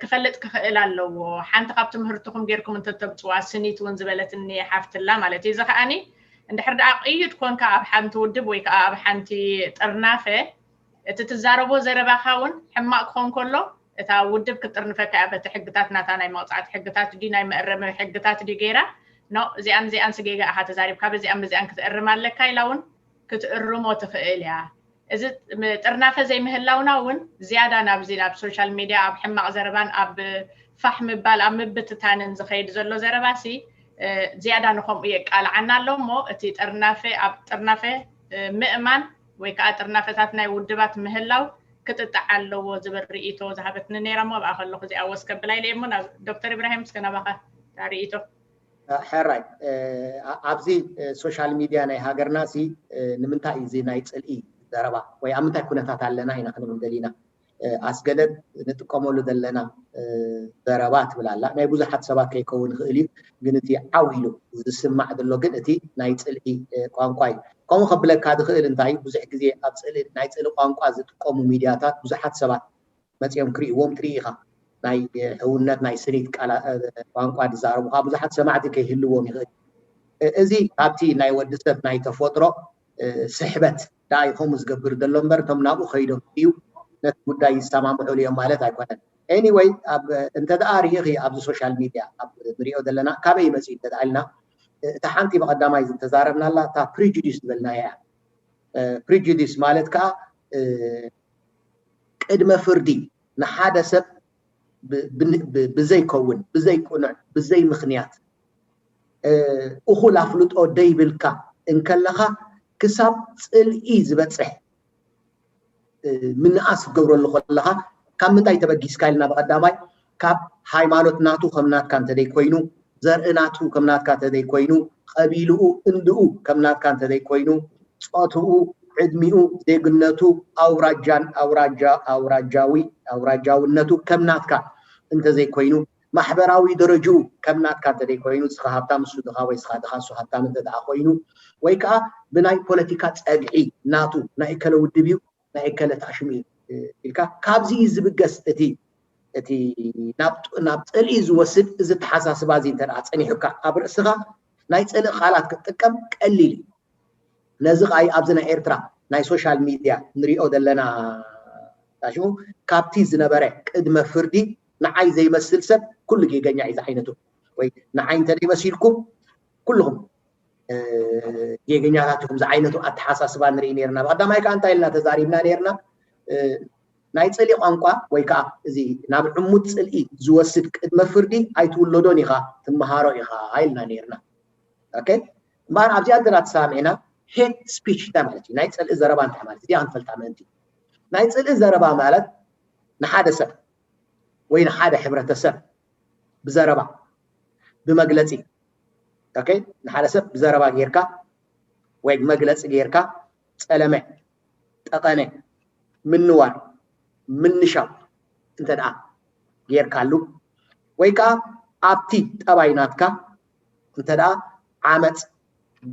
ክፈልጥ ክኽእል ኣለዎ ሓንቲ ካብ ትምህርትኩም ጌርኩም እንተተብፅዋ ስኒት እውን ዝበለትኒ ሓፍትላ ማለት እዩ ዝኸዓኒ እንድሕር ደኣ ቅይድ ኮንካ ኣብ ሓንቲ ውድብ ወይ ከዓ ኣብ ሓንቲ ጥርናፈ እቲ ትዛረቦ ዘረባኻ እውን ሕማቅ ክኾን ከሎ እታ ውድብ ክጥርንፈካ በቲ ሕግታት ናታ ናይ መውፃዕቲ ሕግታት ዲ ናይ መእረሚ ሕግታት ዲ ገይራ ኖ እዚኣን ስጌጋ ኣኻ ተዛሪብካ በዚኣን ክትእርም ኣለካ ኢላ እውን ክትእርሞ ትኽእል እያ እዚ ጥርናፈ ዘይምህላውና እውን ዝያዳ ናብዚ ናብ ሶሻል ሚድያ ኣብ ሕማቅ ዘረባን ኣብ ፋሕ ምባል ኣብ ምብትታንን ዝኸይድ ዘሎ ዘረባሲ ዝያዳ ንኸምኡ የቃልዓና ኣሎ እሞ እቲ ጥርናፈ ኣብ ጥርናፈ ምእማን ወይ ከዓ ጥርናፈታት ናይ ውድባት ምህላው ክትጥዕ ኣለዎ ዝብል ርእይቶ ዝሃበትኒ ነይራ ሞ ኣብኣ ከለኹ እዚኣ ወስከብላ ኢለ እሞ ናብ ዶክተር ኢብራሂም እስከናባኻ ታርእይቶ ሕራይ ኣብዚ ሶሻል ሚድያ ናይ ሃገርና ሲ ንምንታይ እዚ ናይ ፅልኢ ዘረባ ወይ ኣብ ምንታይ ኩነታት ኣለና ኢና ክንብል ደሊና ኣስገደድ ንጥቀመሉ ዘለና ዘረባ ትብል ኣላ ናይ ብዙሓት ሰባት ከይከውን ይኽእል እዩ ግን እቲ ዓዊሉ ዝስማዕ ዘሎ ግን እቲ ናይ ፅልኢ ቋንቋ እዩ ከምኡ ከብለካ ዝኽእል እንታይ ብዙሕ ግዜ ኣብ ናይ ፅልኢ ቋንቋ ዝጥቀሙ ሚድያታት ብዙሓት ሰባት መፅኦም ክሪእዎም ትርኢ ኢኻ ናይ ህውነት ናይ ስኒት ቋንቋ ዝዛረቡካ ብዙሓት ሰማዕቲ ከይህልዎም ይኽእል እዚ ኣብቲ ናይ ወዲሰብ ናይ ተፈጥሮ ስሕበት ዳ ይኸም ዝገብር ዘሎ እምበር እቶም ናብኡ ከይዶም እዩ ነቲ ጉዳይ ይሰማምዑሉ እዮም ማለት ኣይኮነን ኤኒዌይ እንተ ደኣ ርኢኺ ኣብዚ ሶሻል ሚድያ ኣብ ንሪኦ ዘለና ካበይ መፅኡ እንተ ደኣ ኢልና እታ ሓንቲ ብቐዳማይ ዝተዛረብና ኣላ እታ ፕሪጁዲስ ዝበልናያ እያ ፕሪጁዲስ ማለት ከዓ ቅድመ ፍርዲ ንሓደ ሰብ ብዘይከውን ብዘይቁኑዕ ብዘይ ምኽንያት እኹል ኣፍልጦ ደይብልካ እንከለኻ ክሳብ ፅልኢ ዝበፅሕ ምንኣስ ክገብረሉ ከለኻ ካብ ምንታይ ተበጊስካ ኢልና ብቐዳማይ ካብ ሃይማኖት ናቱ ከም ናትካ እንተደይ ኮይኑ ዘርኢ ናቱ ከም ናትካ እንተደይ ኮይኑ ቀቢልኡ እንድኡ ከም ናትካ እንተደይ ኮይኑ ፆትኡ ዕድሚኡ ዜግነቱ ኣውራጃውነቱ ከም ናትካ እንተዘይ ኮይኑ ማሕበራዊ ደረጃኡ ከም ናትካ እንተደይ ኮይኑ እስኻ ሃብታም እሱ ድኻ ወይ እስኻ ድኻ እሱ ሃብታም እንተ ደኣ ኮይኑ ወይ ከዓ ብናይ ፖለቲካ ፀግዒ ናቱ ናይ እከለ ውድብ እዩ ናይ እከለ ተኣሽሙ እዩ ኢልካ ካብዚ ዝብገስ እቲ ናብ ፅልኢ ዝወስድ እዚ ተሓሳስባ እዚ እንተ ደኣ ፀኒሑካ ኣብ ርእስኻ ናይ ፅልኢ ቃላት ክትጥቀም ቀሊል እዩ ነዚ ኸ ኣብዚ ናይ ኤርትራ ናይ ሶሻል ሚድያ ንሪኦ ዘለና ታሽሙ ካብቲ ዝነበረ ቅድመ ፍርዲ ንዓይ ዘይመስል ሰብ ኩሉ ጌገኛ እዩ ዝዓይነቱ ወይ ንዓይ እንተደይ መሲልኩም ኩልኹም ጌገኛታት ኢኹም ዝዓይነቱ ኣተሓሳስባ ንርኢ ነርና ብቐዳማይ ከዓ እንታይ ኢልና ተዛሪብና ነርና ናይ ፅልኢ ቋንቋ ወይ ከዓ እዚ ናብ ዕሙት ፅልኢ ዝወስድ ቅድመ ፍርዲ ኣይትውለዶን ኢኻ ትመሃሮ ኢኻ ኢልና ነርና ኦኬ እምበር ኣብዚኣ እንተና ተሰሚዕና ሄት ስፒች እንታይ ማለት እዩ ናይ ፅልኢ ዘረባ እንታይ ማለት እዚኣ ክንፈልጣ ምእንቲ ናይ ፅልኢ ዘረባ ማለት ንሓደ ሰብ ወይ ንሓደ ሕብረተሰብ ብዘረባ ብመግለፂ ኦኬ ንሓደ ሰብ ብዘረባ ጌርካ ወይ መግለፂ ጌርካ ፀለመ ጠቐነ ምንዋር ምንሻው እንተ ደኣ ጌርካሉ ወይ ከዓ ኣብቲ ጠባይ ናትካ እንተ ደኣ ዓመፅ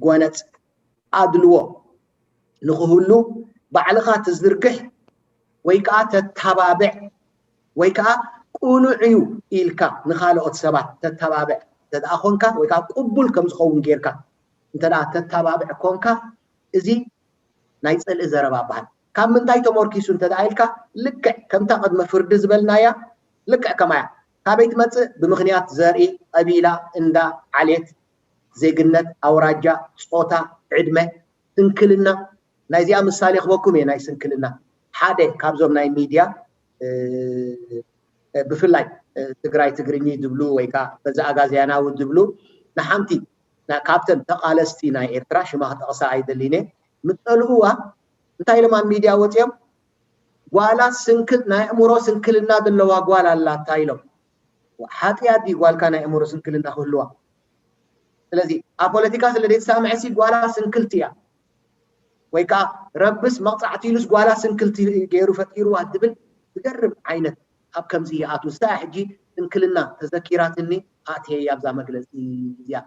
ጎነፅ ኣድልዎ ንኽህሉ ባዕልኻ ትዝርግሕ ወይ ከዓ ተተባብዕ ወይ ከዓ ቁኑዕ እዩ ኢልካ ንኻልኦት ሰባት ተተባብዕ እንተ ደኣ ኮንካ ወይ ከዓ ቅቡል ከም ዝኸውን ጌርካ እንተ ደኣ ተተባብዕ ኮንካ እዚ ናይ ፅልኢ ዘረባ በሃል ካብ ምንታይ ተመርኪሱ እንተ ደኣ ኢልካ ልክዕ ከምታ ቅድመ ፍርዲ ዝበልናያ ልክዕ ከማያ ካበይ ትመፅእ ብምኽንያት ዘርኢ ቀቢላ እንዳ ዓልየት ዜግነት ኣውራጃ ፆታ ዕድመ ስንክልና ናይዚኣ ምሳሌ ክበኩም እየ ናይ ስንክልና ሓደ ካብዞም ናይ ሚድያ ብፍላይ ትግራይ ትግርኛ ዝብሉ ወይ ከዓ በዛ ኣጋዝያናዊ ዝብሉ ንሓንቲ ካብተን ተቃለስቲ ናይ ኤርትራ ሽማ ክጠቕሳ ኣይደሊነ ምጠልኡዋ እንታይ ኢሎም ኣብ ሚድያ ወፂኦም ጓላ ስንክል ናይ ኣእምሮ ስንክልና ዘለዋ ጓል ኣላታ ኢሎም ሓጢያት ዲ ጓልካ ናይ ኣእምሮ ስንክልና ክህልዋ ስለዚ ኣብ ፖለቲካ ስለ ዘይተሰምዐሲ ጓላ ስንክልቲ እያ ወይ ከዓ ረብስ መቕፃዕቲ ኢሉስ ጓላ ስንክልቲ ገይሩ ፈጢሩዋ ትብል ዝገርም ዓይነት ኣብ ከምዚ ይኣቱ ስታ ሕጂ እንክልና ተዘኪራትኒ ኣትየ ያብዛ መግለፂ እዚኣ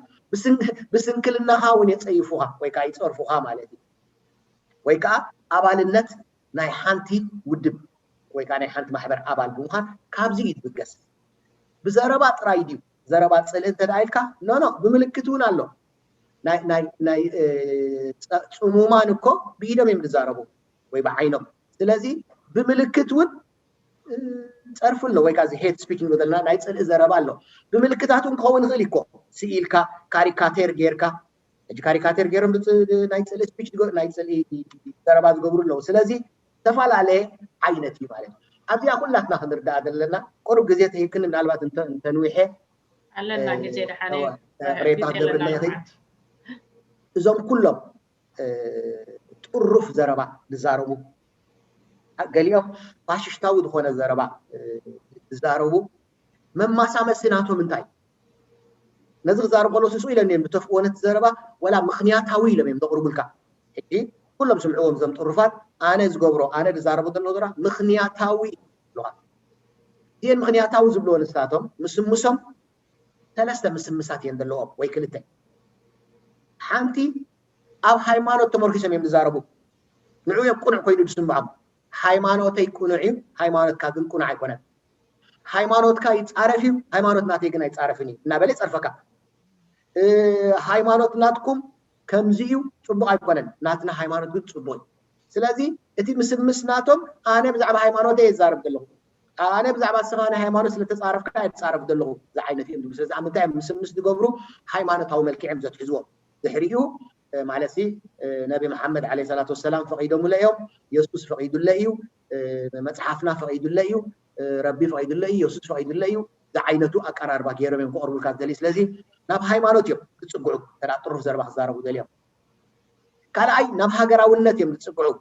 ብስንክልና ሃውን የፀይፉኻ ወይ ከዓ ይፀርፉኻ ማለት እዩ ወይ ከዓ ኣባልነት ናይ ሓንቲ ውድብ ወይ ከዓ ናይ ሓንቲ ማሕበር ኣባል ብምዃን ካብዚ ይትብገስ ብዘረባ ጥራይ ድዩ ዘረባ ፅልእ እንተዳኢልካ ኖ ብምልክት እውን ኣሎ ናይ ፅሙማን እኮ ብኢዶም እዮም ዝዛረቡ ወይ ብዓይኖም ስለዚ ብምልክት እውን ፀርፉ ኣሎ ወይ ከዓ ሄት ስፒኪንግ ወደልና ናይ ፅልእ ዘረባ ኣሎ ብምልክታት እውን ክኸውን ይኽእል እኮ ስኢልካ ካሪካቴር ጌርካ እጅ ካሪካቴር ጌሮም ናይ ፅልእ ስፒች ናይ ፅልእ ዘረባ ዝገብሩ ኣለዉ ስለዚ ተፈላለየ ዓይነት እዩ ማለት እዩ ኣብዚኣ ኩላትና ክንርዳእ ዘለና ቁሩብ ግዜ ተሂብክን ምናልባት እንተንዊሐ ኣለና ግዜ ድሓነ ሬታት ገብርና ይኽእል እዞም ኩሎም ጥሩፍ ዘረባ ዝዛረቡ ገሊኦም ፋሽሽታዊ ዝኾነ ዘረባ ዝዛረቡ መማሳመሲ ናቶም እንታይ ነዚ ክዛረቡ ከለዉ ስሱ ኢሎም እዮም ብተፍቅዎ ነቲ ዘረባ ወላ ምክንያታዊ ኢሎም እዮም ዘቕርቡልካ ሕጂ ኩሎም ስምዕዎም እዞም ጥሩፋት ኣነ ዝገብሮ ኣነ ዝዛረቡ ዘለዎ ዘረባ ምክንያታዊ ይብሉኻ እዚአን ምክንያታዊ ዝብልዎ ንስታቶም ምስምሶም ሰለስተ ምስምሳት እየን ዘለዎም ወይ ክልተ ሓንቲ ኣብ ሃይማኖት ተመርኪሶም እዮም ዝዛረቡ ንዑ እዮም ቁኑዕ ኮይኑ ዝስምዖም ሃይማኖተይ ቁኑዕ እዩ ሃይማኖትካ ግን ቁኑዕ ኣይኮነን ሃይማኖትካ ይፃረፍ እዩ ሃይማኖት ናተይ ግን ኣይፃረፍን እዩ እናበለ ይፀርፈካ ሃይማኖት ናትኩም ከምዚ እዩ ፅቡቅ ኣይኮነን ናትና ሃይማኖት ግን ፅቡቅ እዩ ስለዚ እቲ ምስምስ ናቶም ኣነ ብዛዕባ ሃይማኖተይ ይዛረብ ዘለኹ ኣነ ብዛዕባ ንስኻ ናይ ሃይማኖት ስለተፃረፍካ ኣይትፃረፍ ዘለኹ እዚ ዓይነት እዮም ዝብሉ ስለዚ ኣብ ምንታይ ምስምስ ዝገብሩ ሃይማኖታዊ መልክዖም ዘትሕዝዎም ድሕሪኡ ማለት ነቢ መሐመድ ዓለይሂ ሰላቱ ወሰላም ፈቂዶሙለ እዮም የሱስ ፈቂዱለ እዩ መፅሓፍና ፈቂዱለ እዩ ረቢ ፈቂዱለ እዩ የሱስ ፈቂዱለ እዩ ዝዓይነቱ ኣቀራርባ ገይሮም እዮም ክቐርቡልካ ዝደልዩ ስለዚ ናብ ሃይማኖት እዮም ዝፅጉዑ ተዳ ጥሩፍ ዘረባ ክዛረቡ ደልዮም ካልኣይ ናብ ሃገራውነት እዮም ዝፅጉዑ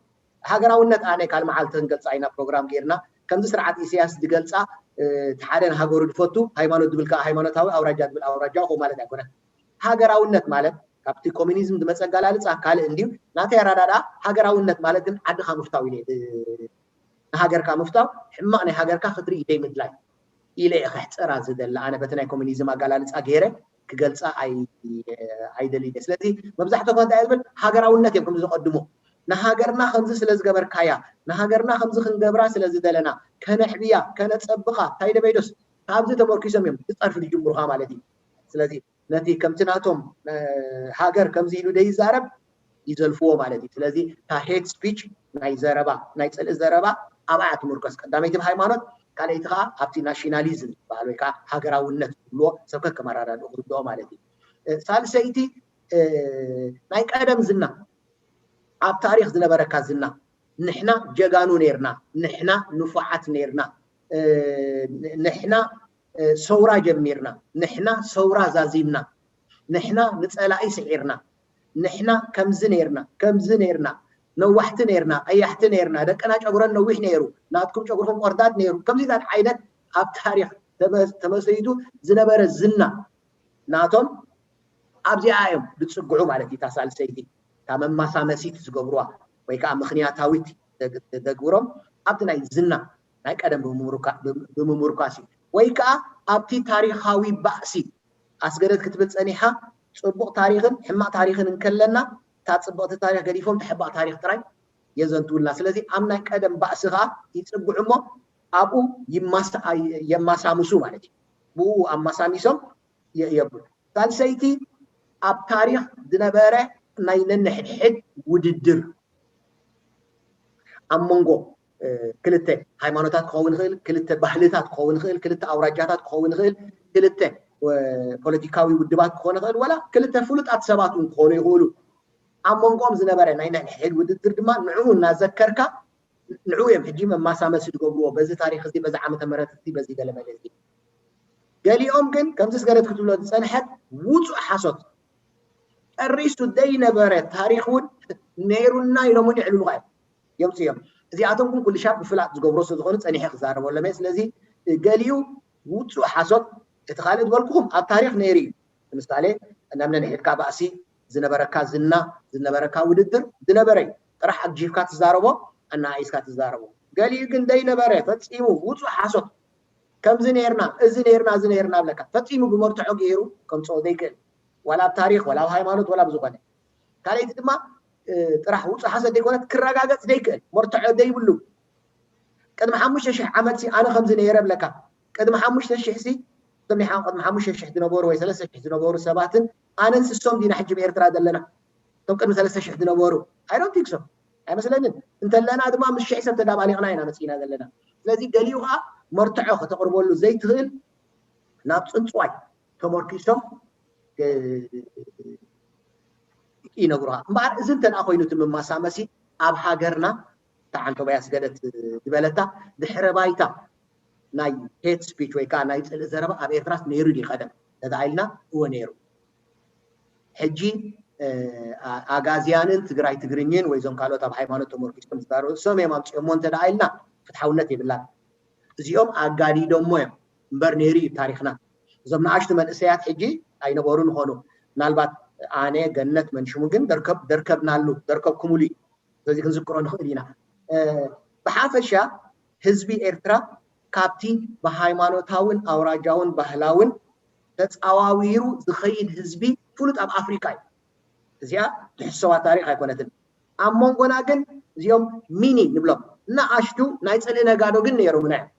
ሃገራውነት ኣነ ካል መዓልቲ ክንገልፃ ኢና ፕሮግራም ጌርና ከምዚ ስርዓት ኢሳያስ ዝገልፃ እቲ ሓደ ንሃገሩ ዝፈቱ ሃይማኖት ዝብል ከዓ ሃይማኖታዊ ኣውራጃ ዝብል ኣውራጃ ኹ ማለት ኣይኮነን ሃገራውነት ማለት ካብቲ ኮሚኒዝም ዝመፀ ኣገላልፃ ካልእ እንድዩ ናተይ ኣረዳድኣ ሃገራውነት ማለት ግን ዓድኻ ምፍታው ኢለ ንሃገርካ ምፍታው ሕማቕ ናይ ሃገርካ ክትርኢ ደይምድላይ ኢለ እየ ክሕፀራ ዝደላ ኣነ በቲ ናይ ኮሚኒዝም ኣገላልፃ ገይረ ክገልፃ ኣይደልየ ስለዚ መብዛሕትኦም እንታይ ዝብል ሃገራውነት እዮም ከምዚ ዝቐድሙ ንሃገርና ከምዚ ስለ ዝገበርካያ ንሃገርና ከምዚ ክንገብራ ስለ ዝደለና ከነሕብያ ከነፀብኻ እንታይ ደበይዶስ ካብዚ ተመርኪሶም እዮም ዝፀርፊ ዝጅምሩኻ ማለት እዩ ስለዚ ነቲ ከምቲ ናቶም ሃገር ከምዚ ኢሉ ደይዛረብ ይዘልፍዎ ማለት እዩ ስለዚ እታ ሄት ስፒች ናይ ዘረባ ናይ ፅልእ ዘረባ ኣብኣ ትምርኮስ ቀዳመይቲ ብሃይማኖት ካልአይቲ ከዓ ኣብቲ ናሽናሊዝም ዝበሃል ወይ ከዓ ሃገራውነት ዝብልዎ ሰብ ከከመራርድኡ ክርድኦ ማለት እዩ ሳልሰይቲ ናይ ቀደም ዝና ኣብ ታሪክ ዝነበረካ ዝና ንሕና ጀጋኑ ነርና ንሕና ንፉዓት ነርና ንሕና ሰውራ ጀሚርና ንሕና ሰውራ ዛዚምና ንሕና ንፀላኢ ስዒርና ንሕና ከምዚ ነርና ነዋሕቲ ነርና ቀያሕቲ ነርና ደቀና ጨጉረን ነዊሕ ነይሩ ናትኩም ጨጉርኩም ቆርዳት ነይሩ ከምዚታት ዓይነት ኣብ ታሪክ ተመሰይቱ ዝነበረ ዝና ናቶም ኣብዚኣ እዮም ዝፅጉዑ ማለት እዩ ታሳልሰይቲ እታ መማሳመሲት ዝገብርዋ ወይ ከዓ ምክንያታዊት ተግብሮም ኣብቲ ናይ ዝና ናይ ቀደም ብምምርካስ እዩ ወይ ከዓ ኣብቲ ታሪካዊ ባእሲ ኣስገደት ክትብል ፀኒሓ ፅቡቅ ታሪክን ሕማቅ ታሪክን እንከለና እታ ፅቡቅቲ ታሪክ ገዲፎም ትሕባቅ ታሪክ ጥራይ የዘንትውልና ስለዚ ኣብ ናይ ቀደም ባእሲ ከዓ ይፅጉዑ እሞ ኣብኡ የማሳምሱ ማለት እዩ ብኡ ኣማሳሚሶም የብሉ ሳልሰይቲ ኣብ ታሪክ ዝነበረ ናይ ነንሕድሕድ ውድድር ኣብ መንጎ ክልተ ሃይማኖታት ክኸውን ይኽእል ክልተ ባህልታት ክኸውን ይኽእል ክልተ ኣውራጃታት ክኸውን ይኽእል ክልተ ፖለቲካዊ ውድባት ክኾን ይኽእል ወላ ክልተ ፍሉጣት ሰባት እውን ክኾኑ ይኽእሉ ኣብ መንጎኦም ዝነበረ ናይ ነንሕድሕድ ውድድር ድማ ንዕኡ እናዘከርካ ንዕኡ እዮም ሕጂ መማሳመሲ ዝገብርዎ በዚ ታሪክ እዚ በዚ ዓመተ ምህረት እዚ በዚ ገለመለ እዚ ገሊኦም ግን ከምዚ ስገደት ክትብሎ ዝፀንሐት ውፁእ ሓሶት ጨሪሱ ዘይነበረ ታሪክ እውን ነይሩና ኢሎምን ይዕልሉካ እዮም የምፅኦም እዚኣቶም ግን ኩሉ ሻብ ብፍላጥ ዝገብሮ ስለዝኾኑ ፀኒሐ ክዛረበሎም እየ ስለዚ ገሊኡ ውፁእ ሓሶት እቲ ካልእ ዝበልኩኹም ኣብ ታሪክ ነይሩ እዩ ለምሳሌ ናብ ነንሕድካ ባእሲ ዝነበረካ ዝና ዝነበረካ ውድድር ዝነበረ እዩ ጥራሕ ኣግጂፍካ ትዛረቦ ኣናኢስካ ትዛረቦ ገሊኡ ግን ዘይነበረ ፈፂሙ ውፁእ ሓሶት كم زنيرنا زنيرنا بلك فتيمو بمرتعو غيرو كم صو ذيك ولا تاريخ ولا هايمانوت ولا بزغنه كاليت دما طرح وص حسد يكونت كرغاغص ديك مرتعو ديبلو قدم 5000 عامتي انا 5 زنيره بلك قدم 5000 سي دمي قدم 5000 دينابور وي 3000 دينابور سباتن انا نسسوم دينا حج بإرترا دلنا توم قدم 3000 دينابور I don't think so مثلا انت لنا دما مش حساب تدابالي قناينا مسينا دلنا ስለዚህ ገሊውሃ مرتعو ከተقربولو ዘይትህል ናብ ጽንጽዋይ ተመርኪሶም ይነግሩሃ እምባር እዝንተን አኮይኑ ትምማሳመሲ ኣብ ሃገርና ታዓንቶ ባያስገደት ዝበለታ ድሕረ ባይታ ናይ ሄት ስፒች ወይ ካ ናይ ጽል ዘረባ ኣብ ኤርትራስ ነይሩ ይቀደም ተዳይልና እወ ነይሩ ሕጂ ኣጋዚያንን ትግራይ ትግርኝን ወይ ዞም ካልኦት ኣብ ሃይማኖት ተመርኪሶም ዝዳሩ ሰሜም ኣምጪሞን ተዳይልና ፍትሓውነት ይብላል እዚኦም ኣጋዲዶሞ እዮም እምበር ነይሩ ታሪክና እዞም ንኣሽቱ መንእሰያት ሕጂ ኣይነበሩን ኾኑ ምናልባት ኣነ ገነት መንሽሙ ግን ደርከብናሉ ደርከብኩሙሉ ስለዚ ክንዝክሮ ንኽእል ኢና ብሓፈሻ ህዝቢ ኤርትራ ካብቲ ብሃይማኖታውን ኣውራጃውን ባህላውን ተፃዋዊሩ ዝኸይድ ህዝቢ ፍሉጥ ኣብ ኣፍሪካ እዩ እዚኣ ትሕሰባ ታሪክ ኣይኮነትን ኣብ መንጎና ግን እዚኦም ሚኒ ንብሎም ንኣሽቱ ናይ ፅልኢ ነጋዶ ግን ነይሮምና እዮም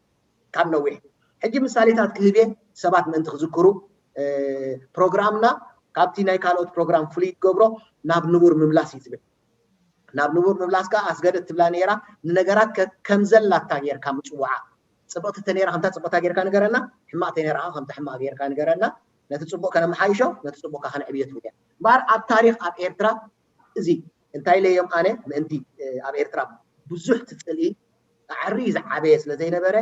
ካብ ነዊሕ ሕጂ ምሳሌታት ክህቤ ሰባት ምእንቲ ክዝክሩ ፕሮግራምና ካብቲ ናይ ካልኦት ፕሮግራም ፍሉይ ገብሮ ናብ ንቡር ምምላስ እዩ ዝብል ናብ ንቡር ምምላስ ካ ኣስገደት ትብላ ነይራ ንነገራት ከም ዘላታ ጌርካ ምፅዋዓ ፅብቕቲ ተነይራ ከምታ ፅብቕታ ጌርካ ንገረና ሕማቕ ተነይራ ከምታ ሕማቕ ጌርካ ንገረና ነቲ ፅቡቕ ከነመሓይሾ ነቲ ፅቡቕ ካ ከነዕብዮ ትብል እያ እምበር ኣብ ታሪክ ኣብ ኤርትራ እዚ እንታይ ለዮም ኣነ ምእንቲ ኣብ ኤርትራ ብዙሕ ትፅልኢ ዓሪ ዝዓበየ ስለ ዘይነበረ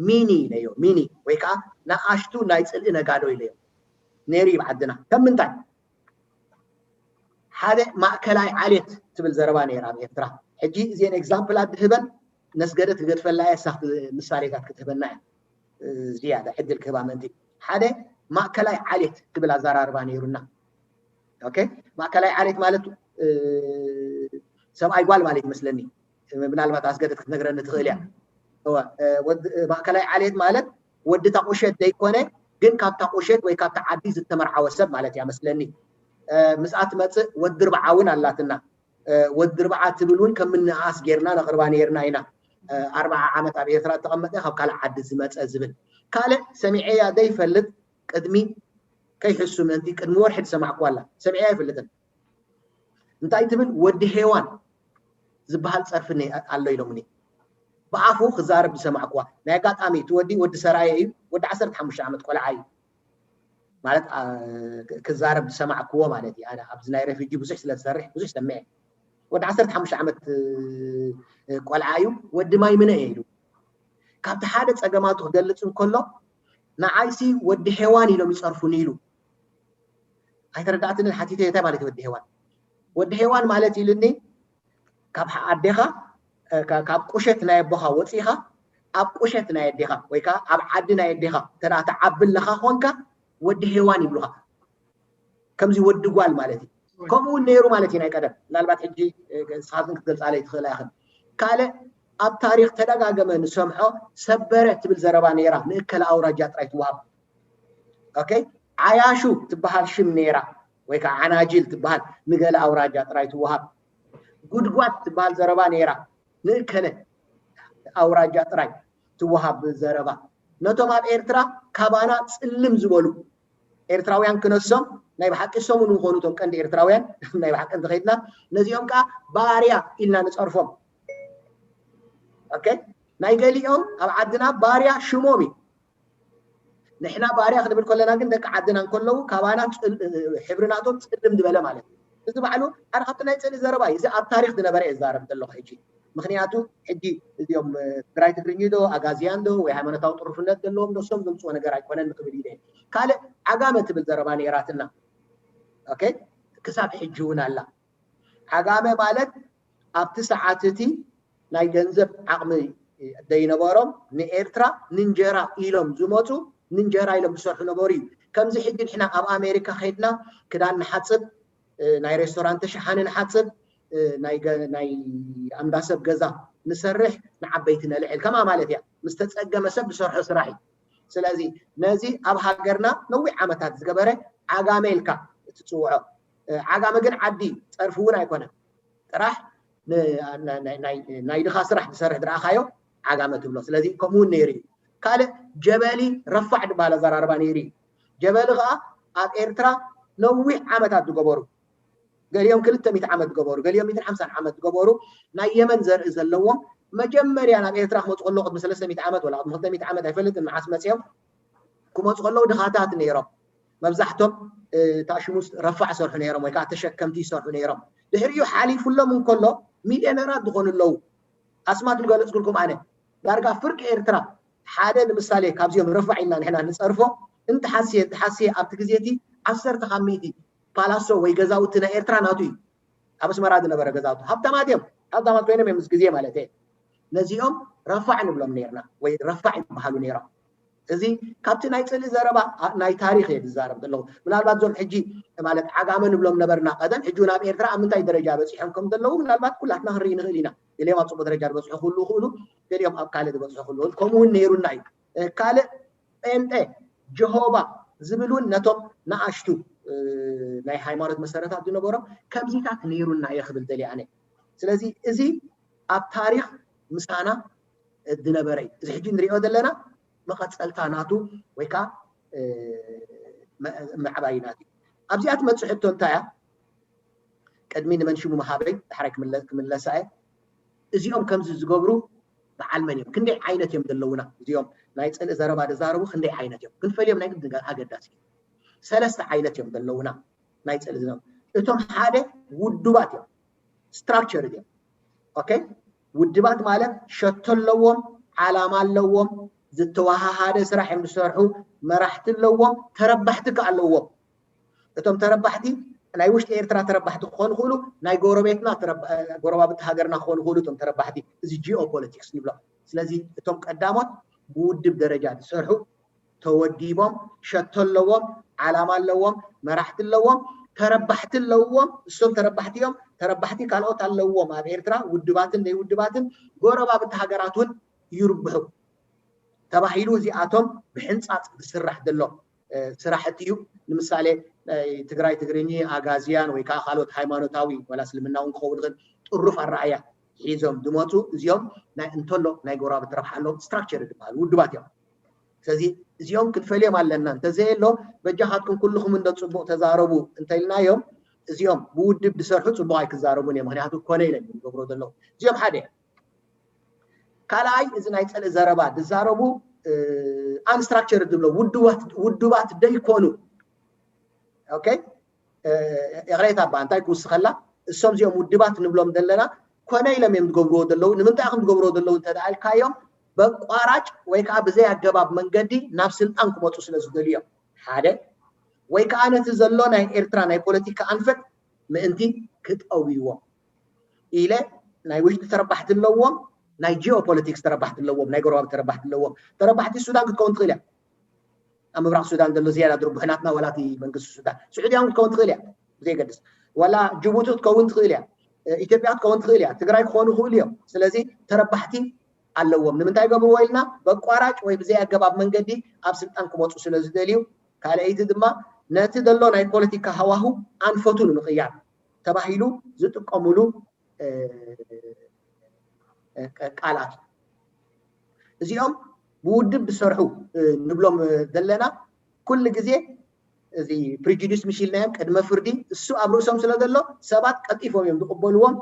ሚኒ ለዮ ሚኒ ወይ ከዓ ንኣሽቱ ናይ ፅልኢ ነጋዶ ኢለዮ ነይሩ ይብዓድና ከም ምንታይ ሓደ ማእከላይ ዓሌት ትብል ዘረባ ነይራ ኣብ ኤርትራ ሕጂ እዚአን ኤግዛምፕላት ድህበን ነስገደት ክገድፈላ እያ ሳኽቲ ምሳሌታት ክትህበና እያ ዝያዳ ዕድል ክህባ ምእንቲ ሓደ ማእከላይ ዓሌት ትብል ኣዘራርባ ነይሩና ኦኬ ማእከላይ ዓሌት ማለት ሰብኣይ ጓል ማለት ይመስለኒ ምናልባት ኣስገደት ክትነግረኒ ትኽእል እያ ማእከላይ ዓሌት ማለት ወዲ ታቁሸት ዘይኮነ ግን ካብታ ቁሸት ወይ ካብታ ዓዲ ዝተመርዓወ ሰብ ማለት እያ መስለኒ ምስኣት መፅእ ወዲ ርብዓ እውን ኣላትና ወዲ ርብዓ ትብል እውን ከም ምንኣስ ጌርና ነቕርባ ነርና ኢና 40 ዓመት ኣብ ኤርትራ ተቐመጠ ካብ ካልእ ዓዲ ዝመፀ ዝብል ካልእ ሰሚዐያ ዘይፈልጥ ቅድሚ ከይሕሱ ምእንቲ ቅድሚ ወርሒ ዝሰማዕኩ ኣላ ሰሚዐያ ኣይፈልጥን እንታይ ትብል ወዲ ሄዋን ዝበሃል ፀርፊ ኣሎ ኢሎምኒ ብዓፉ ክዛረብ ዝሰማዕክዋ ናይ ኣጋጣሚ እቲ ወዲ ሰራየ እዩ ወዲ 15 ዓመት ቆልዓ እዩ ማለት ክዛረብ ዝሰማዕክዎ ማለት እዩ ኣነ ኣብዚ ናይ ረፊጂ ብዙሕ ስለ ዝሰርሕ ብዙሕ ሰምዐ ወዲ 15 ዓመት ቆልዓ እዩ ወዲ ማይ ምነ ኢሉ ካብቲ ሓደ ፀገማቱ ክገልፅ እንከሎ ንዓይሲ ወዲ ሄዋን ኢሎም ይፀርፉኒ ኢሉ ኣይተረዳእትን ሓቲተ እንታይ ማለት ወዲ ሄዋን ወዲ ሄዋን ማለት ኢሉኒ ካብ ኣዴኻ ካብ ቁሸት ናይ ኣቦኻ ወፂኻ ኣብ ቁሸት ናይ ኣዴኻ ወይ ከዓ ኣብ ዓዲ ናይ ኣዴኻ ተራ ተዓብለኻ ኮንካ ወዲ ሄዋን ይብሉኻ ከምዚ ወዲ ጓል ማለት እዩ ከምኡ ነይሩ ማለት እዩ ናይ ቀደም ምናልባት ሕጂ ስኻትክን ክትገልፃለይ ትኽእላ ኢኽን ካልእ ኣብ ታሪክ ተደጋገመ ንሰምዖ ሰበረ ትብል ዘረባ ነይራ ንእከለ ኣውራጃ ጥራይ ትወሃብ ኦኬ ዓያሹ ትበሃል ሽም ነይራ ወይ ከዓ ዓናጅል ትበሃል ንገለ ኣውራጃ ጥራይ ትወሃብ ጉድጓድ ትበሃል ዘረባ ነይራ ንእከለ ኣውራጃ ጥራይ ትወሃብ ዘረባ ነቶም ኣብ ኤርትራ ካባና ፅልም ዝበሉ ኤርትራውያን ክነሶም ናይ ብሓቂ ሰሙን ምኾኑ እቶም ቀንዲ ኤርትራውያን ናይ ብሓቂ እንተኸይድና ነዚኦም ከዓ ባርያ ኢልና ንፀርፎም ኦኬ ናይ ገሊኦም ኣብ ዓድና ባርያ ሽሞም እዩ ንሕና ባርያ ክንብል ከለና ግን ደቂ ዓድና እንከለዉ ካባና ሕብርናቶም ፅልም ዝበለ ማለት እዩ እዚ ባዕሉ ሓደ ካብቲ ናይ ፅልኢ ዘረባ እዩ እዚ ኣብ ታሪክ ዝነበረ እየ ዝዛረብ ዘለኹ ሕጂ ምክንያቱ ሕጂ እዚኦም ትግራይ ትግርኝ ዶ ኣጋዚያን ዶ ወይ ሃይማኖታዊ ጥሩፍነት ዘለዎም ዶ ሶም ዘምፅዎ ነገር ኣይኮነን ንክብል ኢለ ካልእ ዓጋመ ትብል ዘረባ ነይራትና ኦኬ ክሳብ ሕጂ እውን ኣላ ዓጋመ ማለት ኣብቲ ሰዓት እቲ ናይ ገንዘብ ዓቕሚ ዘይነበሮም ንኤርትራ ንንጀራ ኢሎም ዝመፁ ንንጀራ ኢሎም ዝሰርሑ ነበሩ እዩ ከምዚ ሕጂ ንሕና ኣብ ኣሜሪካ ከይድና ክዳን ንሓፅብ ናይ ሬስቶራንት ሸሓኒ ንሓፅብ ናይ ኣምዳሰብ ገዛ ንሰርሕ ንዓበይቲ ነልዕል ከማ ማለት እያ ምስ ተፀገመ ሰብ ዝሰርሖ ስራሕ እዩ ስለዚህ ነዚ ኣብ ሃገርና ነዊሕ ዓመታት ዝገበረ ዓጋሜልካ እትፅውዖ ዓጋመ ግን ዓዲ ፀርፊ እውን ኣይኮነን ጥራሕ ናይ ድኻ ስራሕ ዝሰርሕ ድረኣኻዮ ዓጋመ ትብሎ ስለዚ ከምኡ ነይሩ ካልእ ጀበሊ ረፋዕ ድባለ ዘራርባ ነይሩ ጀበሊ ከዓ ኣብ ኤርትራ ነዊሕ ዓመታት ዝገበሩ ገሊኦም 200 ዓመት ዝገበሩ ገሊኦም 150 ዓመት ዝገበሩ ናይ የመን ዘርኢ ዘለዎም መጀመርያ ናብ ኤርትራ ክመፁ ከለዉ ቅድሚ 300 ዓመት ወላ ቅድሚ 200 ዓመት ኣይፈልጥን መዓስ መፅኦም ክመፁ ከለዉ ድኻታት ነይሮም መብዛሕቶም ታሽሙስ ረፋዕ ሰርሑ ነይሮም ወይ ከዓ ተሸከምቲ ይሰርሑ ነይሮም ድሕሪኡ ሓሊፉሎም እንከሎ ሚልዮነራት ዝኾኑ ኣለዉ ኣስማት ዝገለፅኩልኩም ኣነ ዳርጋ ፍርቂ ኤርትራ ሓደ ንምሳሌ ካብዚኦም ረፋዕ ኢልና ንሕና ንፀርፎ እንተ ሓሲየ ኣብቲ ግዜቲ 10 ካሚቲ ፓላሶ ወይ ገዛውቲ ናይ ኤርትራ ናቱ እዩ ኣብ ኣስመራ ዝነበረ ገዛውቲ ሃብታማት ኮይኖም ምስ ግዜ ማለት እየ ነዚኦም ረፋዕ ንብሎም ነርና ወይ ረፋዕ ይበሃሉ ነይሮም እዚ ካብቲ ናይ ፅልኢ ዘረባ ናይ ታሪክ እየ ዝዛረብ ዘለኹ ምናልባት ዞም ሕጂ ማለት ዓጋመ ንብሎም ነበርና ቀደም ሕጂ ናብ ኤርትራ ኣብ ምንታይ ደረጃ በፂሖም ከም ዘለዉ ምናልባት ኩላትና ክንርኢ ንኽእል ኢና ገሊኦም ኣብ ፅቡቅ ደረጃ ዝበፅሑ ኩሉ ይኽእሉ ገሊኦም ኣብ ካልእ ዝበፅሑ ኩሉ ከምኡ እውን ነይሩና እዩ ካልእ ጴንጤ ጀሆባ ዝብሉን ነቶም ንኣሽቱ ናይ ሃይማኖት መሰረታት ዝነበሮም ከምዚታት ነይሩና እየ ክብል ደልየ ኣነ ስለዚ እዚ ኣብ ታሪክ ምሳና ዝነበረ እዩ እዚ ሕጂ ንሪኦ ዘለና መቐፀልታ ናቱ ወይ ከዓ ምዕባይናት እዩ ኣብዚኣ ትመፅእ ሕቶ እንታይ እያ ቅድሚ ንመንሽሙ መሃበይ ዳሕራይ ክምለሳ እየ እዚኦም ከምዚ ዝገብሩ በዓል መን እዮም ክንደይ ዓይነት እዮም ዘለውና እዚኦም ናይ ፅልኢ ዘረባ ዝዛረቡ ክንደይ ዓይነት እዮም ክንፈልዮም ናይ ግድን ኣገዳሲ እዩ ሰለስተ ዓይነት እዮም ዘለውና ናይ ፅልኢ ዝነበሩ እቶም ሓደ ውድባት እዮም ስትራክቸር እዮም ኦኬ ውድባት ማለት ሸቶ ኣለዎም ዓላማ ኣለዎም ዝተዋሃሃደ ስራሕ እዮም ዝሰርሑ መራሕቲ ኣለዎም ተረባሕቲ ከዓ ኣለዎም እቶም ተረባሕቲ ናይ ውሽጢ ኤርትራ ተረባሕቲ ክኾኑ ይኽእሉ ናይ ጎረቤትና ጎረባብቲ ሃገርና ክኾኑ ይኽእሉ እቶም ተረባሕቲ እዚ ጂኦፖለቲክስ ንብሎ ስለዚ እቶም ቀዳሞት ብውድብ ደረጃ ዝሰርሑ ተወዲቦም ሸቶ ኣለዎም ዓላማ ኣለዎም መራሕቲ ኣለዎም ተረባሕቲ ኣለዎም እሶም ተረባሕቲ እዮም ተረባሕቲ ካልኦት ኣለዎም ኣብ ኤርትራ ውድባትን ናይ ውድባትን ጎረባብቲ ሃገራት እውን ይርብሑ ተባሂሉ እዚኣቶም ብሕንፃፅ ዝስራሕ ዘሎ ስራሕቲ እዩ ንምሳሌ ትግራይ ትግርኝ ኣጋዝያን ወይ ከዓ ካልኦት ሃይማኖታዊ ወላ እስልምና እውን ክኸውን ይኽእል ጥሩፍ ኣረኣያ ሒዞም ዝመፁ እዚኦም ናይ እንተሎ ናይ ጎረባብቲ ረብሓ ኣለዎም ስትራክቸር ዝበሃሉ ውድባት እዮም ስለዚ እዚኦም ክንፈልዮም ኣለና እንተዘየሎ በጃኻትኩም ኩልኩም እንደ ፅቡቅ ተዛረቡ እንተኢልናዮም እዚኦም ብውድብ ዝሰርሑ ፅቡቅ ኣይክዛረቡን እዮም ምክንያቱ ኮነ ኢለን ዝገብሮ ዘለዉ እዚኦም ሓደ ካልኣይ እዚ ናይ ፀልኢ ዘረባ ዝዛረቡ አንስትራክቸር ዝብሎ ውድባት ደይኮኑ ኦኬ እግሬታ ባንታይ ክውስኸላ እሶም እዚኦም ውድባት ንብሎም ዘለና ኮነ ኢሎም እዮም ዝገብርዎ ዘለዉ ንምንታይ ከም ዝገብርዎ ዘለዉ እንተደኣልካዮም በቋራጭ ወይ ከዓ ብዘይ ኣገባብ መንገዲ ናብ ስልጣን ክመፁ ስለ ዝደልዩ እዮም ሓደ ወይ ከዓ ነቲ ዘሎ ናይ ኤርትራ ናይ ፖለቲካ ኣንፈት ምእንቲ ክጠውይዎም ኢለ ናይ ውሽጢ ተረባሕቲ ኣለዎም ናይ ጂኦፖለቲክስ ተረባሕቲ ኣለዎም ናይ ጎረባብ ተረባሕቲ ኣለዎም ተረባሕቲ ሱዳን ክትከውን ትኽእል እያ ኣብ ምብራቅ ሱዳን ዘሎ ዝያዳ ድርቡሕናትና ወላቲ መንግስቲ ሱዳን ስዑድያ እውን ክትከውን ትኽእል እያ ብዘይገድስ ወላ ጅቡቲ ክትከውን ትኽእል እያ ኢትዮጵያ ክትከውን ትኽእል እያ ትግራይ ክኾኑ ይኽእሉ እዮም ስለዚ ተረባሕቲ ኣለዎም ንምንታይ ገብርዎ ኢልና በቋራጭ ወይ ብዘይ ኣገባብ መንገዲ ኣብ ስልጣን ክመፁ ስለ ዝደልዩ ካልአይቲ ድማ ነቲ ዘሎ ናይ ፖለቲካ ሃዋሁ ኣንፈቱ ንምቕያር ተባሂሉ ዝጥቀምሉ ቃላት እዚኦም ብውድብ ዝሰርሑ ንብሎም ዘለና ኩሉ ግዜ እዚ ፕሪጁዲስ ምሽልናዮም ቅድመ ፍርዲ እሱ ኣብ ርእሶም ስለ ዘሎ ሰባት ቀጢፎም እዮም ዝቕበልዎም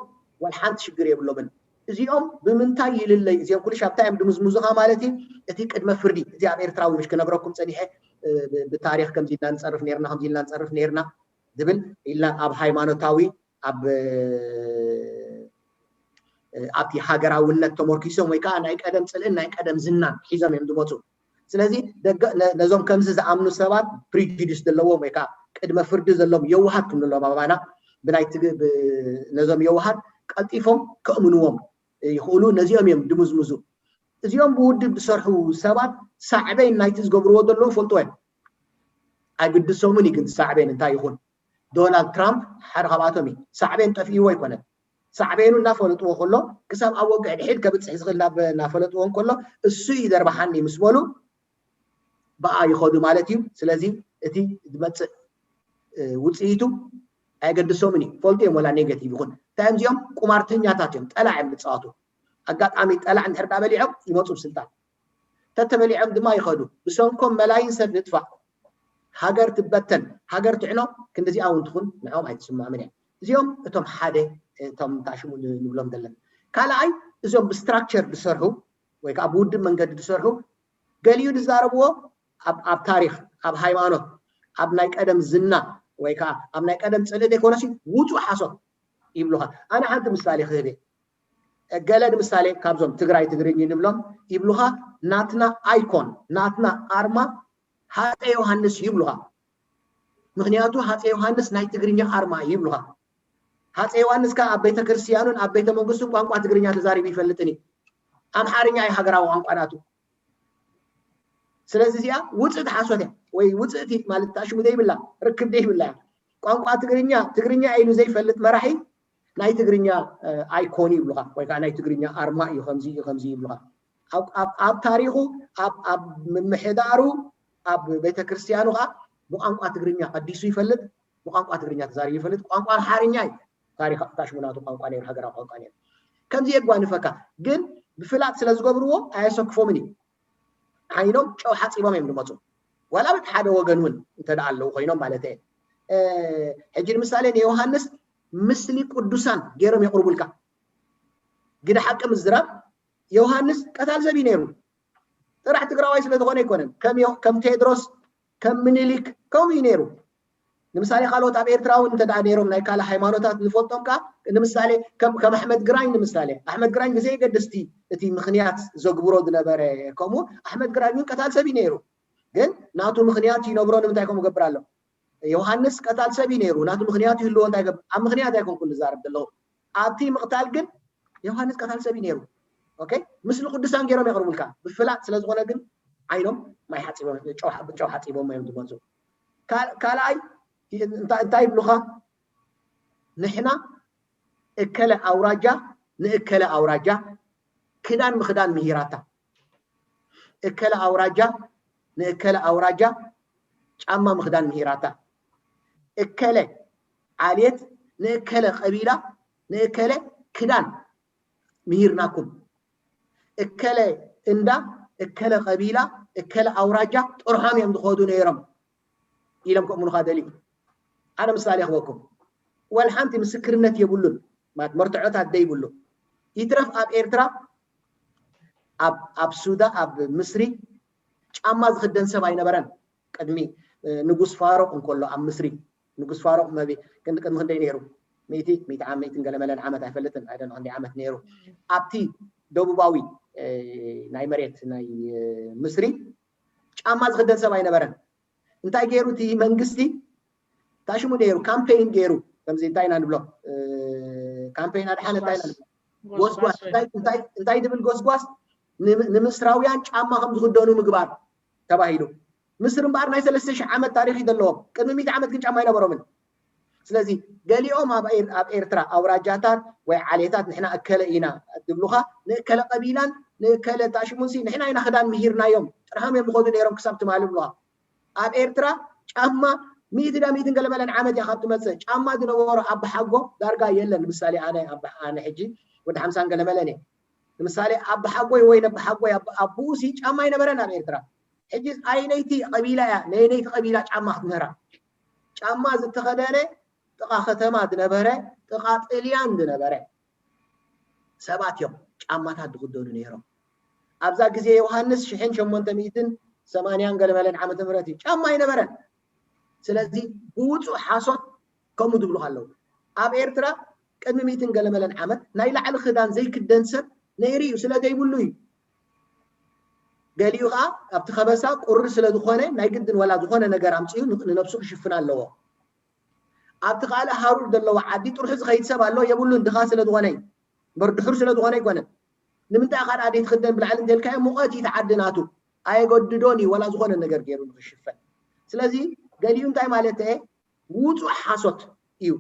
ወላ ሓንቲ ሽግር የብሎምን እዚኦም ብምንታይ ይልለይ እዚኦም ኩሉ ሻብታ እዮም ድምዝሙዙኻ ማለት እዩ እቲ ቅድመ ፍርዲ እዚ ኣብ ኤርትራዊ ምሽ ክነብረኩም ፀኒሐ ብታሪክ ከምዚ ኢልና ንፀርፍ ነርና ከምዚ ኢልና ንፀርፍ ነርና ዝብል ኢልና ኣብ ሃይማኖታዊ ኣብቲ ሃገራውነት ተመርኪሶም ወይ ከዓ ናይ ቀደም ፅልእን ናይ ቀደም ዝናን ሒዞም እዮም ዝመፁ ስለዚ ነዞም ከምዚ ዝኣምኑ ሰባት ፕሪጁዲስ ዘለዎም ወይ ከዓ ቅድመ ፍርዲ ዘሎም የውሃት ክንብሎም ኣባና ብናይ ነዞም የውሃት ቀልጢፎም ከእምንዎም ይኽእሉ ነዚኦም እዮም ድምዝምዙ እዚኦም ብውድብ ዝሰርሑ ሰባት ሳዕበይ ናይቲ ዝገብርዎ ዘለዉ ፈልጦ እዮም ኣይግድሶምን እዩ ግን ሳዕበን እንታይ ይኹን ዶናልድ ትራምፕ ሓደ ካብኣቶም እዩ ሳዕበን ጠፊእዎ ኣይኮነን ሳዕበኑ እናፈለጥዎ ከሎ ክሳብ ኣብ ወግዕ ድሒድ ከብፅሕ ዝኽእል እናፈለጥዎ ከሎ እሱ እዩ ዘርባሓኒ ምስ በሉ بقى يخدو مالتيو سلازي اتي دمت وصيتو ايقدسومني فولتيم ولا نيجاتيف يكون تامزيوم قمارتنياتاتهم طلع يمصاتو اغاطامي طلع انحر دابليعم يمصو بسلطان تتبليعم دما يخدو بسونكم ملايين سب ندفع هاجر تبتن هاجر تعلو كندزي اون تكون معهم ايتسمع مني زيوم اتم حاده اتم تاشمو نبلم دلن كالاي زيوم بستراكشر بسرحو ወይ ካብ ውድብ መንገዲ ዝሰርሑ ገሊዩ ዝዛረብዎ ኣብ ታሪክ ኣብ ሃይማኖት ኣብ ናይ ቀደም ዝና ወይ ከዓ ኣብ ናይ ቀደም ጽልእ ኢኮኖሲ ውጹእ ሓሶት ይብሉኻ ኣነ ሓንቲ ምሳሌ ክህብ ገለድ ምሳሌ ካብዞም ትግራይ ትግርኝ ንብሎም ይብሉኻ ናትና አይኮን ናትና አርማ ሃፄ ዮሐንስ ይብሉኻ ምክንያቱ ሃፄ ዮሐንስ ናይ ትግርኛ አርማ ይብሉኻ ሃፄ ዮሐንስ ከ ኣብ ቤተ ክርስቲያኑን ኣብ ቤተ መንግስቱ ቋንቋ ትግርኛ ተዛሪቡ ይፈልጥኒ አምሓርኛ አይ ሀገራው ቋንቋናቱ ስለዚህ ዚያ ውጽት ሓሶት ወይ ውጽት ማለት ታሽሙ ደይብላ ርክብ ደይብላ ቋንቋ ትግርኛ አይሉ ዘይፈልጥ መራሒ ናይ ትግርኛ አይኮን ይብሉኻ ወይ ከዓ ናይ ትግርኛ አርማ እዩ ከምዚ ይብሉኻ ኣብ ታሪኹ ኣብ ምሕዳሩ ኣብ ቤተ ክርስቲያኑ ኻ በቋንቋ ትግርኛ ቀዲሱ ይፈልጥ በቋንቋ ትግርኛ ተዛሪቡ ይፈልጥ ቋንቋ አምሓርኛ ታሪኽ ታሽሙናቱ ቋንቋ ነይሩ ሀገራው ቋንቋ ነይሩ ከምዚ የጓንፈካ ግን بفلات سلازغبرو ايسوكفومني عينهم ጨው ሓጺቦም እዮም ዝመጹ ወላ በተሓደ ወገኑን እንተዳአለው ኮይኖም ማለት ሕጂ ምሳሌ ዮሐንስ ምስሊ ቅዱሳን ገረም ይقربልካ ግደ ሐቅ ምዝራብ ዮሐንስ ቀታል ዘቢ ነይሩ ጥራሕ ትግራዋይ ስለተኾነ ይኮነን ከም ቴድሮስ ከም ምኒልክ ከም ይነሩ ንምሳሌ ካልኦት ኣብ ኤርትራውን ተዳአ ነይሮም ናይ ካለ ሃይማኖታት ዝፈልጦም ካ ንምሳሌ ከም አሕመድ ግራኝ ንምሳሌ አሕመድ ግራኝ ግዜ ገደስቲ እቲ ምኽንያት ዘግብሮ ዝነበረ ከምኡ አሕመድ ግራኝ ቀታል ሰቢ ነይሩ ግን ናቱ ምኽንያት ይነብሮ ንምንታይ ከም ገብራሎ ዮሐንስ ቀታል ሰቢ ነይሩ ናቱ ምኽንያት ይህልዎ እንታይ ገብ ኣብ ምኽንያት አይኮን ኩሉ ዛረብ ደለው ኣብቲ ምቕታል ግን ዮሐንስ ቀታል ሰቢ ነይሩ ኦኬ ምስሊ ቅዱሳን ገይሮም ይقربልካ ብፍላት ስለዝኾነ ግን አይኖም ማይ ሓጺቦም ጨው ሓጺቦም ማይም ዝመጹ ካልኣይ እንታይ ብሉኻ ንሕና እከለ አውራጃ ንእከለ አውራጃ ክዳን ምኽዳን ምሂራታ እከለ አውራጃ ንእከለ አውራጃ ጫማ ምኽዳን ምሂራታ እከለ ዓልየት ንእከለ ቀቢላ ንእከለ ክዳን ምሂርናኩም እከለ እንዳ እከለ ቀቢላ እከለ አውራጃ ጥርሃም እዮም ዝኸዱ ነይሮም ኢሎም ከምኡን ኻደሊ أنا مثالي أخوكم والحانتي مسكرنت يبولون ما مرتعوتات ديبولو يترف أب إيرترا أب سودا أب مصري أما خدن سبعين بران قدمي نقص فاروق نقوله أب مصري نقص فاروق ما بي كن مخدي نيرو ميت عام ميت نقول ملان عامة فلتن أيضا عندي عامة نيرو أبتي دوباوي ناي مريت ناي مصري أما خدن سبعين بران أنت جيرو تي منجستي تاشمو ديرو كامبين جيرو كمزي تاينا نبلو كامبين أدحان تاينا غوسغواس انتاي دبل غوسغواس نمسراويان ጫማ ከም ዝኽደኑ ምግባር ተባሂሉ ምስር እምባር ናይ 3000 ዓመት ታሪኽ ይደለዎም ቅድሚ 100 ዓመት ግን ጫማ ይነበሮምን ስለዚ ገሊኦም ኣብ ኤርትራ አውራጃታት ወይ ዓሌታት ንሕና እከለ ኢና ድብሉኻ ንእከለ ቀቢላን ንእከለ ታሽሙንሲ ንሕና ኢና ክዳን ምሂርናዮም ጥርሃም እዮም ዝኸዱ ነይሮም ክሳብ ትማሉ ብሉኻ ኣብ ኤርትራ ጫማ ميتين قال ملان عمد يا خابت مسا ጫማ ዝነበሩ ኣብ ሓጎ ዳርጋ የለን ምሳሌ ኣነ ሕጂ ወደ 50 قال ملاني ምሳሌ ኣብ ሓጎ ወይ ነብ ሓጎ ኣቡሲ ጫማ ይነበረን ኣብ ኤርትራ ሕጂ ኣይነይቲ ቀቢላ ያ ነይቲ ቀቢላ ጫማ ክትምህራ ጫማ ዝተኸደነ ጥቃ ከተማ ዝነበረ ጥቃ ጥልያን ዝነበረ ሰባት እዮም ጫማታት ዝኽደኑ ነይሮም ኣብዛ ግዜ ዮሐንስ 1880 قال ملان ዓመተ ምህረት ጫማ ይነበረን ስለዚህ ውጹእ ሓሶት ከምኡ ድብሉ ኣለዉ ኣብ ኤርትራ ቅድሚ 100 قال ملان ዓመት ናይ ላዕሊ ክዳን ዘይክደን ሰብ ነይሩ ስለ ዘይብሉ እዩ ገሊኡ ኸኣ ኣብቲ ኸበሳ ቁሪ ስለ ዝኾነ ናይ ግድን ወላ ዝኾነ ነገር ኣምጪኡ ንነብሱ ክሽፍን ኣለዎ ኣብቲ ኻልእ ሃሩር ዘለዎ ዓዲ ጥርሑ ዝኸይድ ሰብ ኣሎ የብሉን ድኻ ስለ ዝኾነ በርድሑር ስለ ዝኾነ ይኮነን ንምንታይ ኻድ ኣዴት ክደን ብላዕሊ እንተልካዮ ሙቐት ይተዓድናቱ ኣይጎድዶኒ ወላ ዝኾነ ነገር ገይሩ ንክሽፈን ስለዚ ገሊኡ እንታይ ማለት ውጹእ ሓሶት እዩ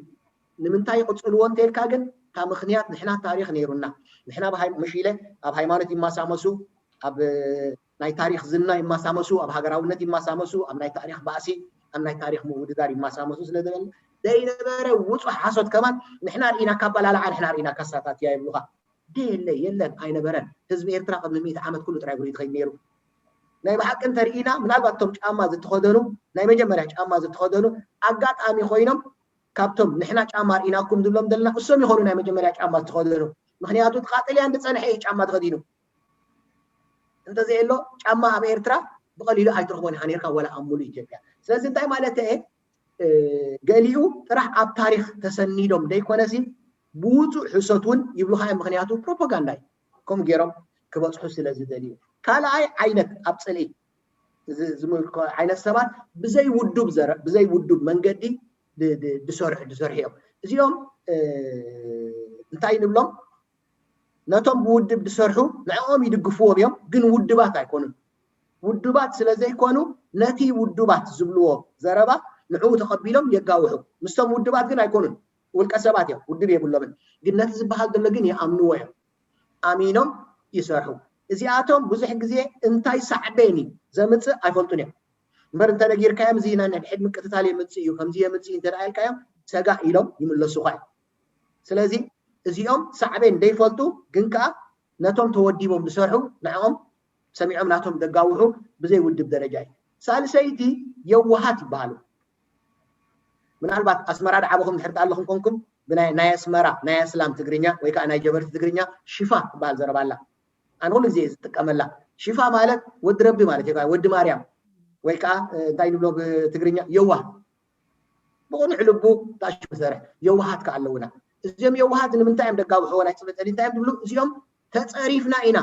ንምንታይ ቅጽልዎ እንተልካ ግን تا مخنيات نحنا تاريخ نيرونا نحنا مشيله اب هايمانوت يماسامسو اب ናይ ታሪክ ዝና ይማሳመሱ ኣብ ሃገራውነት ይማሳመሱ ኣብ ናይ ታሪክ ባእሲ ኣብ ናይ ታሪክ ምውድዳር ይማሳመሱ ስለዘበለ ዘይነበረ ውፁሕ ሓሶት ከማን ንሕና ርኢና ካባላልዓ ንሕና ርኢና ካሳታት ይብሉኻ ደለ የለን ኣይነበረን ህዝቢ ኤርትራ ቅድሚ 100 ዓመት ኩሉ ጥራይ ጉሪት ኸይድ ነይሩ ናይ ብሓቂ እንተርኢና ምናልባት ቶም ጫማ ዝተኸደኑ ናይ መጀመርያ ጫማ ዝተኸደኑ ኣጋጣሚ ኮይኖም ካብቶም ንሕና ጫማ ርኢናኩም ዝብሎም ዘለና እሶም ይኾኑ ናይ መጀመርያ ጫማ ዝተኸደኑ ምክንያቱ ተቃጠልያ እንድፀንሐ ጫማ ተኸዲኑ እንተዘይሎ ጫማ ኣብ ኤርትራ ብቐሊሉ ኣይትረኽቦን ኢኻ ነርካ ወላ ኣብ ሙሉእ ኢትዮጵያ ስለዚ እንታይ ማለት እየ ገሊኡ ጥራሕ ኣብ ታሪክ ተሰኒዶም ደይኮነሲ ብውፁእ ሕሶት እውን ይብሉኻ ምክንያቱ ፕሮፓጋንዳ እዩ ከምኡ ገይሮም ክበፅሑ ስለዝደልዩ ካልኣይ ዓይነት ኣብ ፅልኢ ዝምልኮ ዓይነት ሰባት ብዘይ ውዱብ መንገዲ ድሰርሑ እዮም እዚኦም እንታይ ንብሎም ነቶም ብውድብ ድሰርሑ ንዕኦም ይድግፍዎም እዮም ግን ውድባት ኣይኮኑን ውድባት ስለዘይኮኑ ነቲ ውድባት ዝብልዎ ዘረባ ንዕኡ ተቐቢሎም የጋውሑ ምስቶም ውድባት ግን ኣይኮኑን ውልቀ ሰባት እዮም ውድብ የብሎምን ግን ነቲ ዝበሃል ዘሎ ግን ይኣምንዎ እዮም ኣሚኖም ይሰርሑ እዚኣቶም ብዙሕ ግዜ እንታይ ሳዕበኒ ዘምፅእ ኣይፈልጡን እዮም እምበር እንተነጊርካዮም እዚ ናይ ንድሕድ ምቅትታል የምፅእ እዩ ከምዚ የምፅእ እንተደኣልካዮም ሰጋ ኢሎም ይምለሱኻ ስለዚ እዚኦም ሳዕበን ደይፈልጡ ግን ከዓ ነቶም ተወዲቦም ዝሰርሑ ንዕኦም ሰሚዖም ናቶም ደጋውሑ ብዘይ ውድብ ደረጃ እዩ ሳልሰይቲ የዋሃት ይበሃሉ ምናልባት ኣስመራ ድዓበኹም ድሕር ኣለኹም ኮንኩም ብናይ ኣስመራ ናይ እስላም ትግርኛ ወይ ከዓ ናይ ጀበርቲ ትግርኛ ሽፋ ትበሃል ዘረባላ ኣነ ኩሉ ግዜ ዝጥቀመላ ሽፋ ማለት ወዲ ረቢ ማለት እዩ ወዲ ማርያም ወይ ከዓ እንታይ ንብሎ ብትግርኛ የዋህ ብቑኑዕ ልቡ ታሽ መሰርሕ የዋሃት ከዓ ኣለውና እዚኦም የዋሃት ንምንታይ እዮም ደጋውሕዎ ናይ ፅበጠሊ እንታይ እዮም ድብሉ እዚኦም ተፀሪፍና ኢና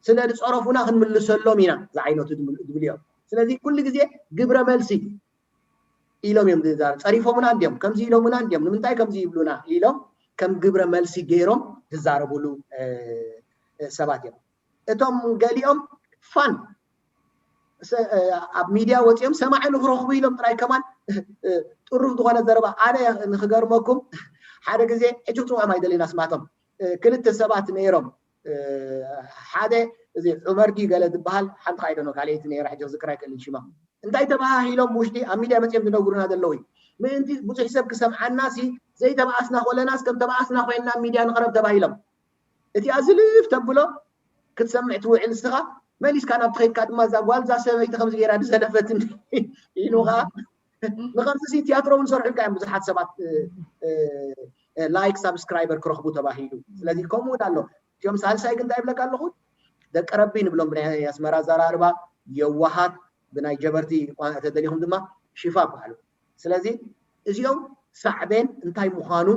ስለ ዝፀረፉና ክንምልሰሎም ኢና ዝዓይነቱ ድብል እዮም ስለዚ ኩሉ ግዜ ግብረ መልሲ ኢሎም እዮም ዝዛረቡ ፀሪፎምና እንዲኦም ከምዚ ኢሎምና እንዲኦም ንምንታይ ከምዚ ይብሉና ኢሎም ከም ግብረ መልሲ ገይሮም ዝዛረብሉ ሰባት እዮም እቶም ገሊኦም ፋን ኣብ ሚድያ ወፂኦም ሰማዒ ንክረኽቡ ኢሎም ጥራይ ከማን ጥሩፍ ዝኾነ ዘረባ ኣነ ንክገርመኩም ሓደ ግዜ ሕጂ ክፅውዖም ኣይደለና ስማቶም ክልተ ሰባት ነይሮም ሓደ እዚ ዑመርዲ ገለ ዝበሃል ሓንቲ ካይደኖ ካልአይቲ ነይራ ሕጂ ዝክራ ይክእልን ሽማ እንታይ ተባሂሎም ውሽጢ ኣብ ሚድያ መፅኦም ዝነግሩና ዘለዉ ምእንቲ ብዙሕ ሰብ ክሰምዓና ሲ ዘይተባኣስና ኮለናስ ከም ተባኣስና ኮይንና ሚድያ ንቕረብ ተባሂሎም እቲ ኣዝልፍ ተብሎ ክትሰምዕ ትውዕል ንስኻ መሊስካ ናብ ትኸይድካ ድማ እዛ ጓል እዛ ሰበይቲ ከምዚ ጌራ ድሰደፈትን ኢሉኻ ንኸምዚ ሲ ቲያትሮ እውን ሰርሑ እዮም ብዙሓት ሰባት ላይክ ሳብስክራይበር ክረኽቡ ተባሂሉ ስለዚ ከምኡ እውን ኣሎ እዚኦም ሳልሳይ ግን እንታይ ይብለካ ኣለኹ ደቀ ረቢ ንብሎም ብናይ ኣስመራ ዘራርባ የዋሃት ብናይ ጀበርቲ ተደሊኹም ድማ ሽፋ በሃሉ ስለዚ እዚኦም ሳዕቤን እንታይ ምዃኑ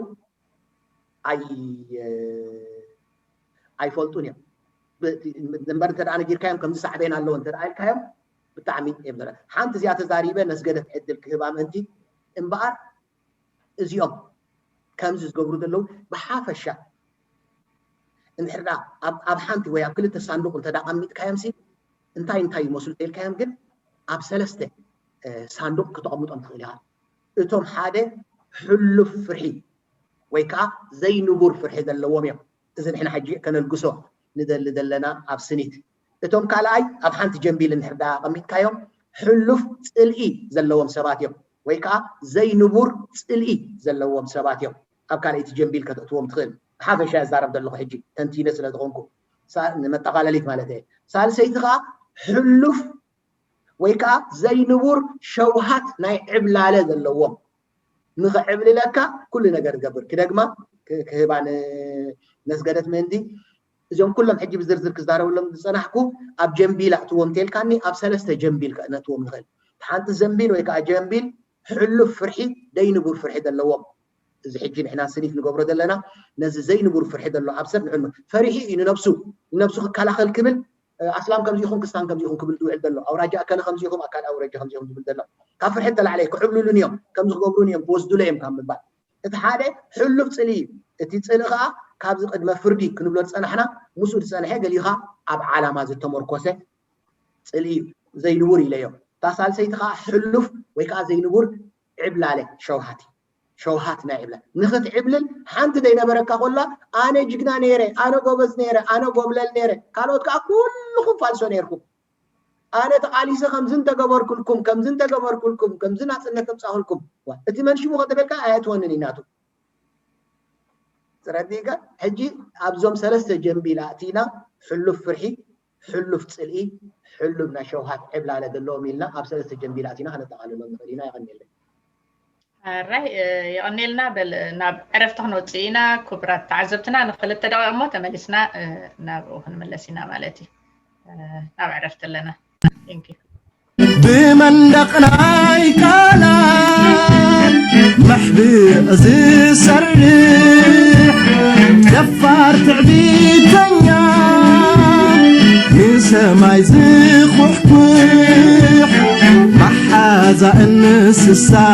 ኣይፈልጡን እዮም እምበር እንተደኣ ነጊርካዮም ከምዚ ሳዕቤን ኣለዎ እንተደኣ ኢልካዮም ብጣዕሚ የብለና ሓንቲ እዚኣ ተዛሪበ ነስገደት ዕድል ክህባ ምእንቲ እምበኣር እዚኦም ከምዚ ዝገብሩ ዘለዉ ብሓፈሻ እንድሕር ኣብ ሓንቲ ወይ ኣብ ክልተ ሳንዱቅ እንተደኣ ቀሚጥካዮም ሲ እንታይ ይመስሉ ኢልካዮም ግን ኣብ ሰለስተ ሳንዱቅ ክተቐምጦም ትኽእል ኢኻ እቶም ሓደ ሕሉፍ ፍርሒ ወይ ከዓ ዘይንቡር ፍርሒ ዘለዎም እዮም እዚ ንሕና ሕጂ ከነልግሶ ንደሊ ዘለና ኣብ ስኒት እቶም ካልኣይ ኣብ ሓንቲ ጀንቢል እንድሕር ቀሚጥካዮም ሕሉፍ ፅልኢ ዘለዎም ሰባት እዮም ወይ ከዓ ዘይንቡር ፅልኢ ዘለዎም ሰባት እዮም ኣብ ካልአይቲ ጀንቢል ከተእትዎም ትኽእል ብሓፈሻ ዝዛረብ ዘለኹ ሕጂ ተንቲነ ስለ ዝኾንኩ ንመጠቃለሊት ማለት እየ ሳልሰይቲ ከዓ ሕሉፍ ወይ ከዓ ዘይንቡር ሸውሃት ናይ ዕብላለ ዘለዎም ንኽዕብልለካ ኩሉ ነገር ዝገብር ክደግማ ክህባ ነስገደት ምእንቲ እዚኦም ኩሎም ሕጂ ብዝርዝር ክዛረብሎም ዝፀናሕኩ ኣብ ጀንቢል ኣእትዎም ተልካኒ ኣብ ሰለስተ ጀንቢል ነእትዎም ንኽእል ሓንቲ ዘንቢል ወይ ከዓ ጀንቢል ሕሉፍ ፍርሒ ዘይንቡር ፍርሒ ዘለዎም እዚ ሕጂ ንሕና ስኒት ንገብሮ ዘለና ነዚ ዘይንቡር ፍርሒ ዘሎ ኣብ ሰብ ንዕኑ ፈሪሒ እዩ ንነብሱ ክከላኸል ክብል ኣስላም ከምዚ ኢኹም ክስታን ከምዚ ኢኹም ክብል ዝውዕል ዘሎ ኣውራጃ ኣከለ ከምዚ ኢኹም ኣካል ኣውራጃ ከምዚ ኢኹም ዝብል ዘሎ ካብ ፍርሒ ተላዕለ ክዕብሉሉን እዮም ከምዚ ክገብሩን እዮም ክወስዱሉ እዮም ካብ ምባል እቲ ሓደ ሕሉፍ ፅሊ እዩ እቲ ፅሊ ከዓ ካብዚ ቅድመ ፍርዲ ክንብሎ ዝፀናሕና ምስኡ ዝፀንሐ ገሊኻ ኣብ ዓላማ ዝተመርኮሰ ፅሊ እዩ ዘይንቡር ኢለዮም እታ ሳልሰይቲ ከዓ ሕሉፍ ወይ ከዓ ዘይንቡር ዕብላለ ሸውሃት ናይ ዕብላ ንኽትዕብልል ሓንቲ ዘይነበረካ ኮላ ኣነ ጅግና ነይረ ኣነ ጎበዝ ነይረ ኣነ ጎብለል ነይረ ካልኦት ከዓ ኩልኩም ፋልሶ ነይርኩም أنا تقاليسة خمسين تجبر كلكم كمزين تجبر كلكم كمزين عصنا تبصاهلكم وأتمنى شو مخاطبك آيات ونني ناتو سرديكا حجي أبزوم سلسة جنبي لاتينا حلو فرحي حلو فتسلئي حلو بنشوهات عبلا على دلو ميلنا أب سلسة جنبي لاتينا هنا تقالوا لهم خلينا يغني لي راي يغني لنا ناب عرفت هنوتينا كبرات تعذبتنا نخلت تدعو تملسنا ناب وهنملسينا مالتي ناب عرفت لنا thank you بمن دقناي كلام محبي أزي سرح دفار تعبيتنيا من سماي زيخ وحكوح محازة النس الساعة